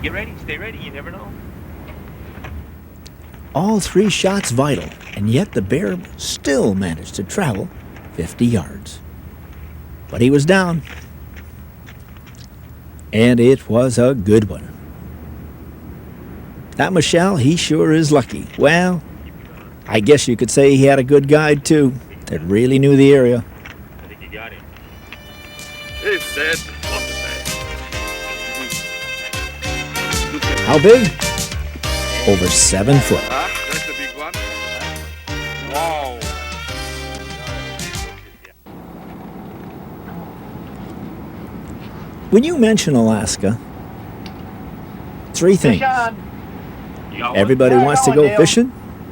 Get ready, stay ready, you never know. All 3 shots vital, and yet the bear still managed to travel 50 yards. But he was down. And it was a good one. That Michelle, he sure is lucky. Well, I guess you could say he had a good guide too, that really knew the area. I think you got him. He's dead. How big? Over 7 foot. That's a big one. Wow. When you mention Alaska, 3 things. You got one? Everybody wants to go fishing,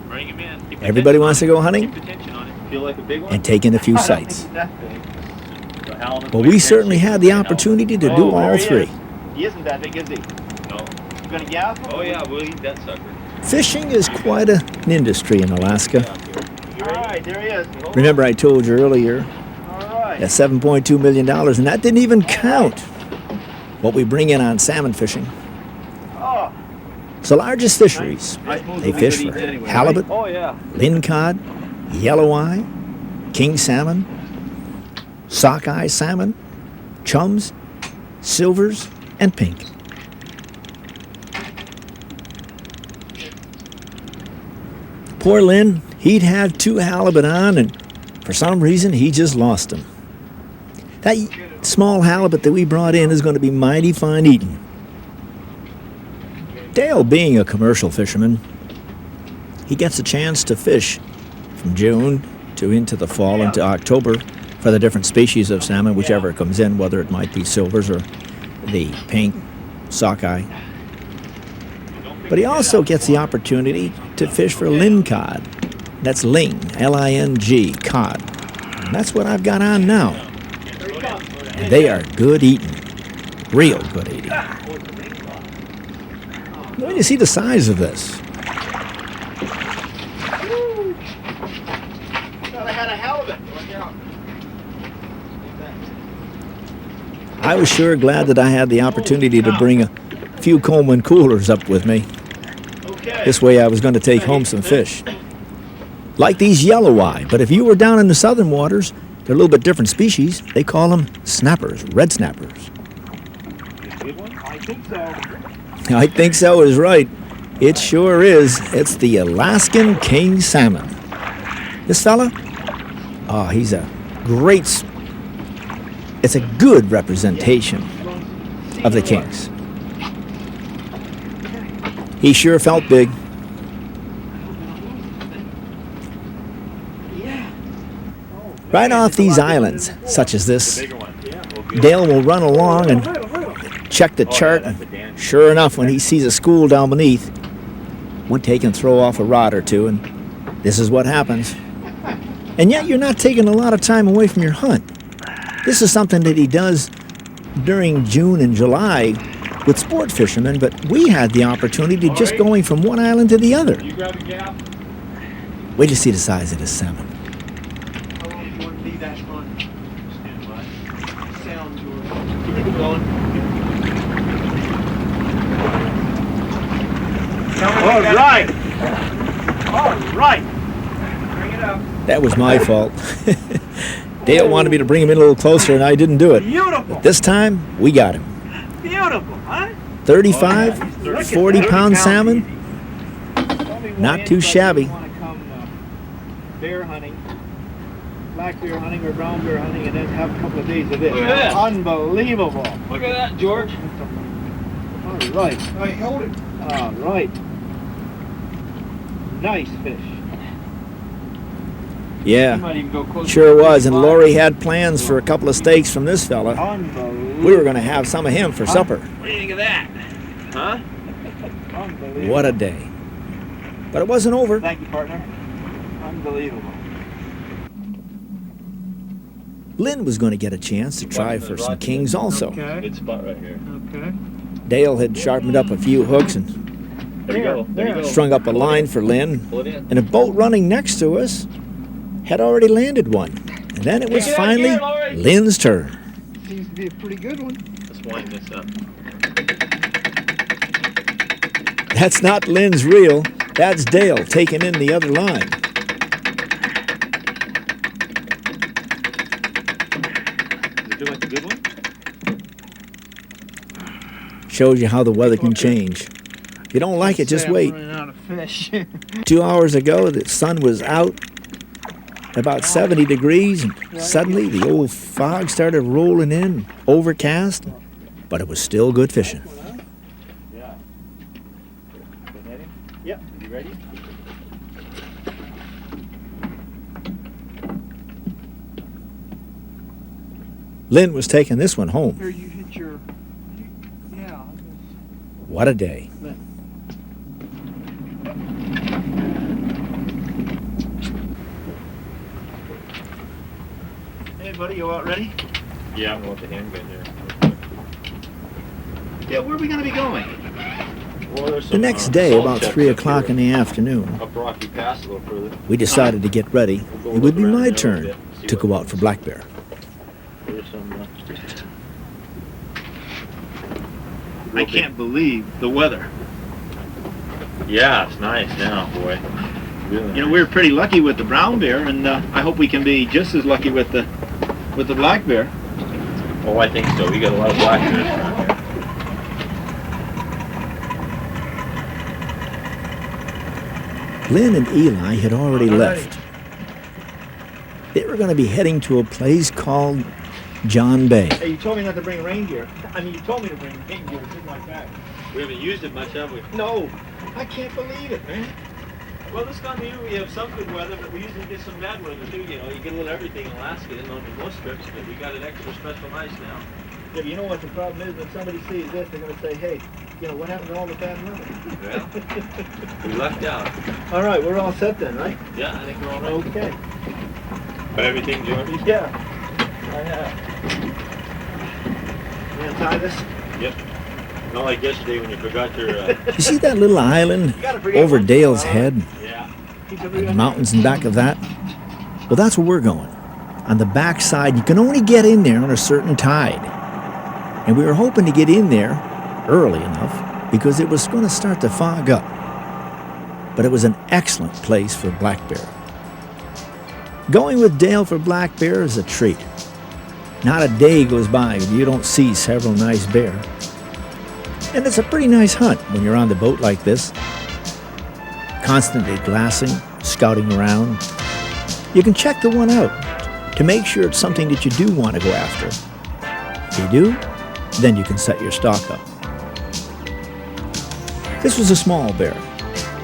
Bring him in. Keep the everybody tension wants on to go him. hunting, Keep the tension on him. Feel like a big one? and taking a few sights. The halibut But weighs we 10 certainly had the kilos. opportunity to Oh, do there all he 3. is. He isn't that big, is he? No. You gonna gas him? Oh yeah, we'll eat that sucker. Fishing is quite an industry in Alaska. Alright, there he is. Remember I told you earlier Alright. that $7.2 million, and that didn't even count what we bring in on salmon fishing. Oh. It's the largest fisheries. They fish for halibut, Oh yeah. lingcod, yellow eye, king salmon, sockeye salmon, chums, silvers, and pink. Poor Lynn, he'd had 2 halibut on, and for some reason he just lost them. That small halibut that we brought in is going to be mighty fine eating. Dale, being a commercial fisherman, he gets a chance to fish from June to into the fall into October for the different species of salmon, whichever comes in, whether it might be silvers or the pink sockeye. But he also gets the opportunity to fish for lingcod. That's ling, L-I-N-G, cod. And that's what I've got on now. And they are good eating. Real good eating. Let me see the size of this. Thought I had a hell of it. I was sure glad that I had the opportunity to bring a few Coleman coolers up with me. This way I was going to take home some fish. Like these yellow eye, but if you were down in the southern waters, they're a little bit different species. They call them snappers, red snappers. I think so. I think so is right. It sure is. It's the Alaskan king salmon. This fella, oh, he's a great, it's a good representation of the kings. He sure felt big. Right off these islands, such as this, Dale will run along and check the chart, and sure enough, when he sees a school down beneath, we'll take and throw off a rod or two, and this is what happens. And yet you're not taking a lot of time away from your hunt. This is something that he does during June and July with sport fishermen, but we had the opportunity just going from one island to the other. You grab a gap. Wait to see the size of this salmon. How long do you want to leave that on? Stand by. Sound to it. Keep it going. All right. All right. Bring it up. That was my fault. Dale wanted me to bring him in a little closer, and I didn't do it. Beautiful. But this time, we got him. Beautiful, huh? 35, Look at 40-pound 30 salmon. Tell me Not when too anybody shabby. want to come bear hunting, black bear hunting or brown bear hunting, and then have a couple of days of this. Look at that. Unbelievable. Look at that, George. All right. I held it. All right. Nice fish. You Yeah, might even go closer sure to was. And 35. Lori had plans for a couple of steaks from this fella. Unbelievable. We were going to have some of him for supper. What do you think of that? Huh? Unbelievable. What a day. But it wasn't over. Thank you, partner. Unbelievable. Lynn was going to get a chance to try for some kings also. Okay. Good spot right here. Okay. Dale had sharpened up a few hooks and There you go. There you go. strung up a line for Lynn. Pull it in. And a boat running next to us had already landed one. And then it was Take it out finally here, Lori. Lynn's turn. Seems to be a pretty good one. Let's wind this up. That's not Lynn's reel. That's Dale taking in the other line. Does it feel like a good one? Shows you how the weather can change. If you don't like it, just wait. Running out of fish. 2 hours ago, the sun was out about 70 degrees, and suddenly the old fog started rolling in, overcast, but it was still good fishing. Yeah. Yep. You ready? Lynn was taking this one home. Here, you hit your. Yeah. What a day. Hey, buddy, you out ready? Yeah, I'm going with the handgun here. Yeah, where are we going to be going? Well, there's The some, next day, salt about sheds 3 up o'clock here. in the afternoon, Up Rocky Pass a little further. we decided to get ready. We'll go It would be look around my there a turn little bit, see to what go out happens. for black bear. There's some, I can't believe the weather. yeah, it's nice now, boy. Really You know, nice. we were pretty lucky with the brown bear, and I hope we can be just as lucky with the black bear. Oh, I think so. We got a lot of black bears around here. Lynn and Eli had already left. They were going to be heading to a place called John Bay. Hey, you told me not to bring rain gear. I mean, you told me to bring rain gear. It's in my bag. We haven't used it much, have we? No, I can't believe it, man. Well, this time of year we have some good weather, but we usually get some bad weather too. You know, you get a little everything in Alaska, and on most trips, but we got it extra special nice now. Yeah, but you know what the problem is? When somebody sees this, they're going to say, hey, you know, what happened to all the bad weather? Well, we lucked out. All right, we're all set then, right? Yeah, I think we're all right. Okay. Got everything, George? Yeah, I have. and untie this? Yep. Not like yesterday when you forgot your. You see that little island over Dale's head? Yeah. The mountains in back of that? Well, that's where we're going. On the back side, you can only get in there on a certain tide. And we were hoping to get in there early enough because it was going to start to fog up. But it was an excellent place for black bear. Going with Dale for black bear is a treat. Not a day goes by when you don't see several nice bear. And it's a pretty nice hunt when you're on the boat like this. Constantly glassing, scouting around. You can check the one out to make sure it's something that you do want to go after. If you do, then you can set your stock up. This was a small bear.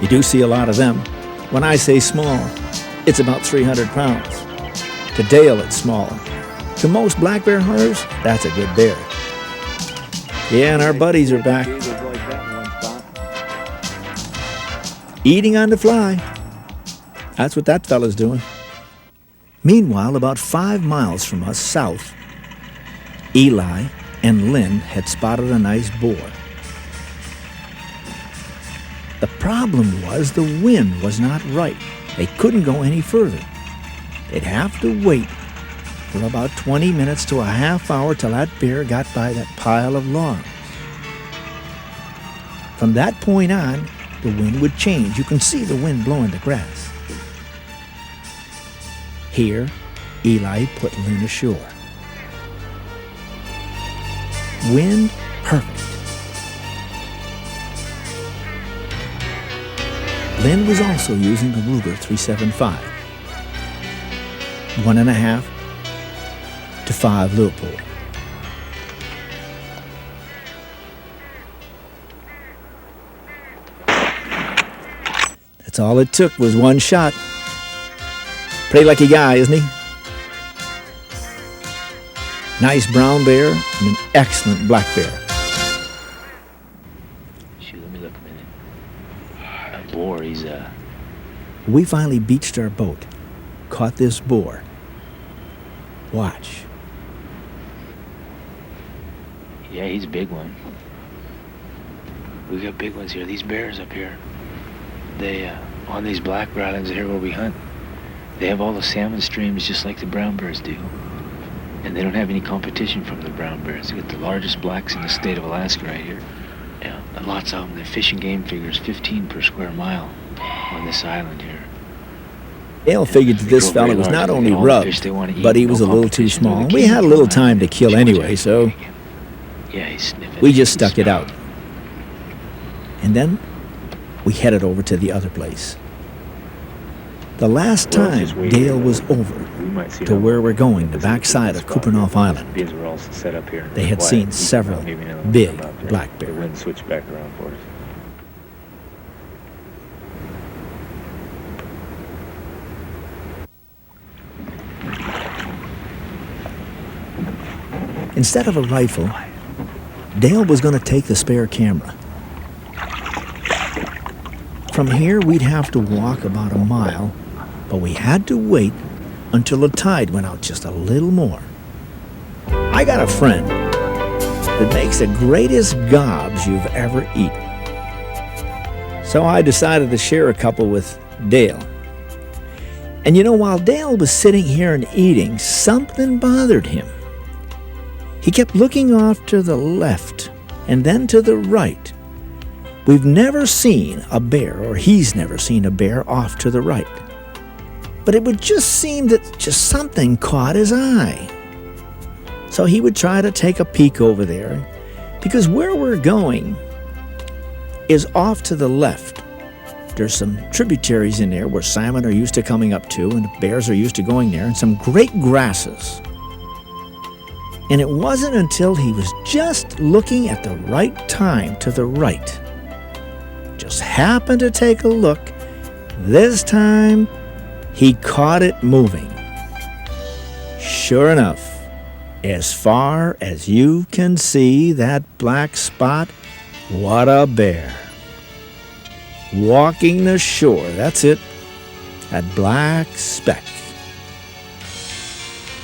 You do see a lot of them. When I say small, it's about 300 pounds. To Dale, it's small. To most black bear hunters, that's a good bear. Yeah, and our buddies are back. Eating on the fly. That's what that fella's doing. Meanwhile, about 5 miles from us south, Eli and Lynn had spotted a nice boar. The problem was the wind was not right. They couldn't go any further. They'd have to wait for about 20 minutes to a half hour till that bear got by that pile of logs. From that point on, the wind would change. You can see the wind blowing the grass. Here, Eli put Lynn ashore. Wind perfect. Lynn was also using the Ruger 375. 1.5 to 5 Leupold. That's all it took was one shot. Pretty lucky guy, isn't he? Nice brown bear and an excellent black bear. Shoot, let me look a minute. A boar, he's We finally beached our boat, caught this boar. Watch. yeah, he's a big one. We got big ones here. These bears up here, they on these black bear islands here where we hunt, they have all the salmon streams just like the brown bears do. And they don't have any competition from the brown bears. They got the largest blacks in the state of Alaska right here. Yeah, and lots of them. The Fish and Game figures 15 per square mile on this island here. Dale figured that this fella was not only rubbed, but he was a little too small. We had a little time to kill anyway, so yeah, he's sniffing. we just stuck it out. And then we headed over to the other place. The last time Dale was over to where we're going, the backside of Kupreanof Island, they had seen several big black bears. The wind switched back around for us. Instead of a rifle, Dale was going to take the spare camera. From here, we'd have to walk about a mile, but we had to wait until the tide went out just a little more. I got a friend that makes the greatest gobs you've ever eaten. So I decided to share a couple with Dale. And you know, while Dale was sitting here and eating, something bothered him. He kept looking off to the left and then to the right. We've never seen a bear, or he's never seen a bear off to the right. But it would just seem that just something caught his eye. So he would try to take a peek over there, because where we're going is off to the left. There's some tributaries in there where salmon are used to coming up to, and the bears are used to going there, and some great grasses. And it wasn't until he was just looking at the right time to the right, just happened to take a look, this time he caught it moving. Sure enough, as far as you can see that black spot, what a bear. Walking the shore, that's it, that black speck.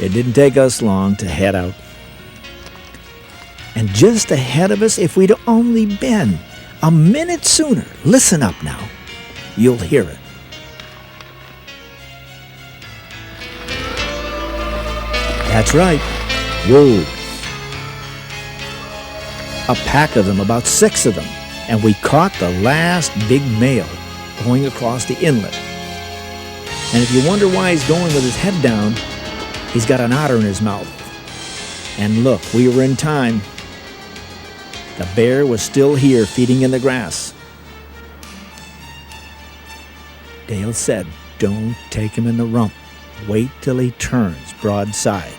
It didn't take us long to head out. And just ahead of us, if we'd only been a minute sooner, listen up now, you'll hear it. That's right, wolves. A pack of them, about 6 of them, and we caught the last big male going across the inlet. And if you wonder why he's going with his head down, he's got an otter in his mouth. And look, we were in time. The bear was still here feeding in the grass. Dale said, "Don't take him in the rump. Wait till he turns broadside."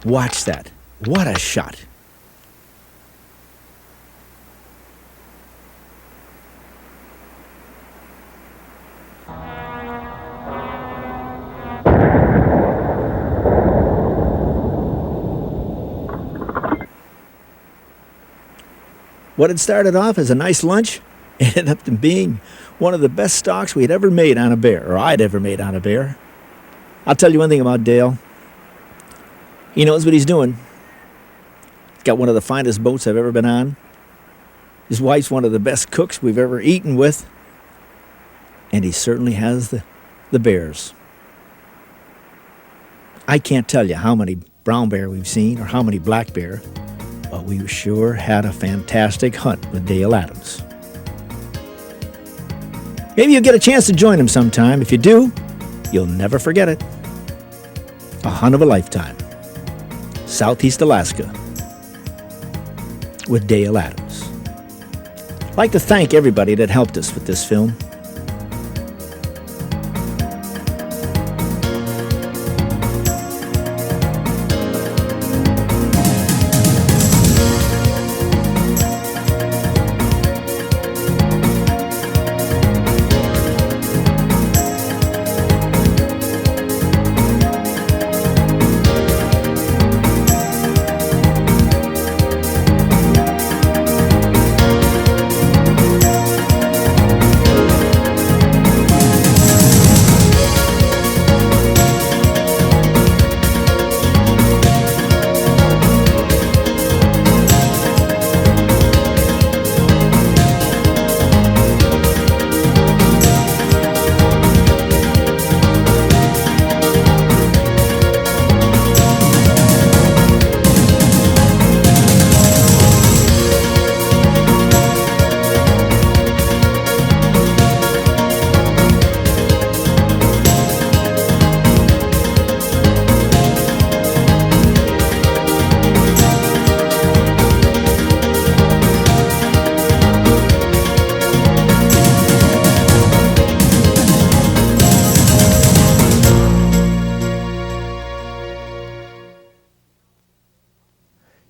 Watch that. What a shot. What had started off as a nice lunch ended up being one of the best stalks we had ever made on a bear, or I'd ever made on a bear. I'll tell you one thing about Dale. He knows what he's doing. He's got one of the finest boats I've ever been on. His wife's one of the best cooks we've ever eaten with. And he certainly has the bears. I can't tell you how many brown bear we've seen or how many black bear, but we sure had a fantastic hunt with Dale Adams. Maybe you'll get a chance to join him sometime. If you do, you'll never forget it. A hunt of a lifetime. Southeast Alaska with Dale Adams. I'd like to thank everybody that helped us with this film.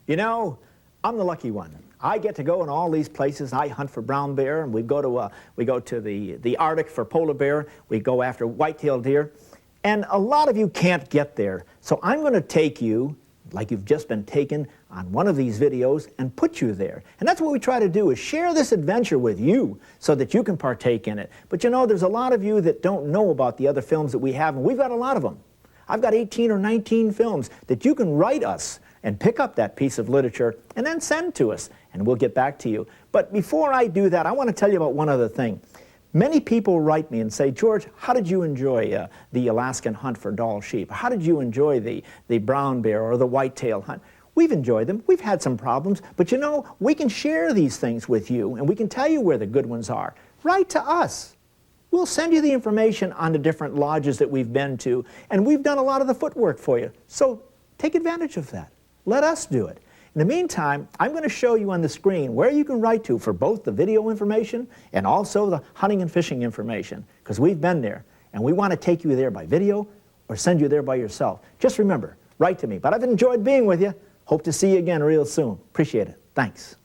You know, I'm the lucky one. I get to go in all these places. I hunt for brown bear, and we go to the Arctic for polar bear. We go after white-tailed deer, and a lot of you can't get there. So I'm going to take you, like you've just been taken, on one of these videos and put you there. And that's what we try to do, is share this adventure with you so that you can partake in it. But you know, there's a lot of you that don't know about the other films that we have, and we've got a lot of them. I've got 18 or 19 films that you can write us and pick up that piece of literature and then send to us, and we'll get back to you. But before I do that, I want to tell you about one other thing. Many people write me and say, "George, how did you enjoy the Alaskan hunt for Dall sheep? How did you enjoy the brown bear or the whitetail hunt?" We've enjoyed them. We've had some problems, but you know, we can share these things with you, and we can tell you where the good ones are. Write to us. We'll send you the information on the different lodges that we've been to, and we've done a lot of the footwork for you. So take advantage of that. Let us do it. In the meantime, I'm going to show you on the screen where you can write to for both the video information and also the hunting and fishing information, because we've been there, and we want to take you there by video or send you there by yourself. Just remember, write to me. But I've enjoyed being with you. Hope to see you again real soon. Appreciate it. Thanks.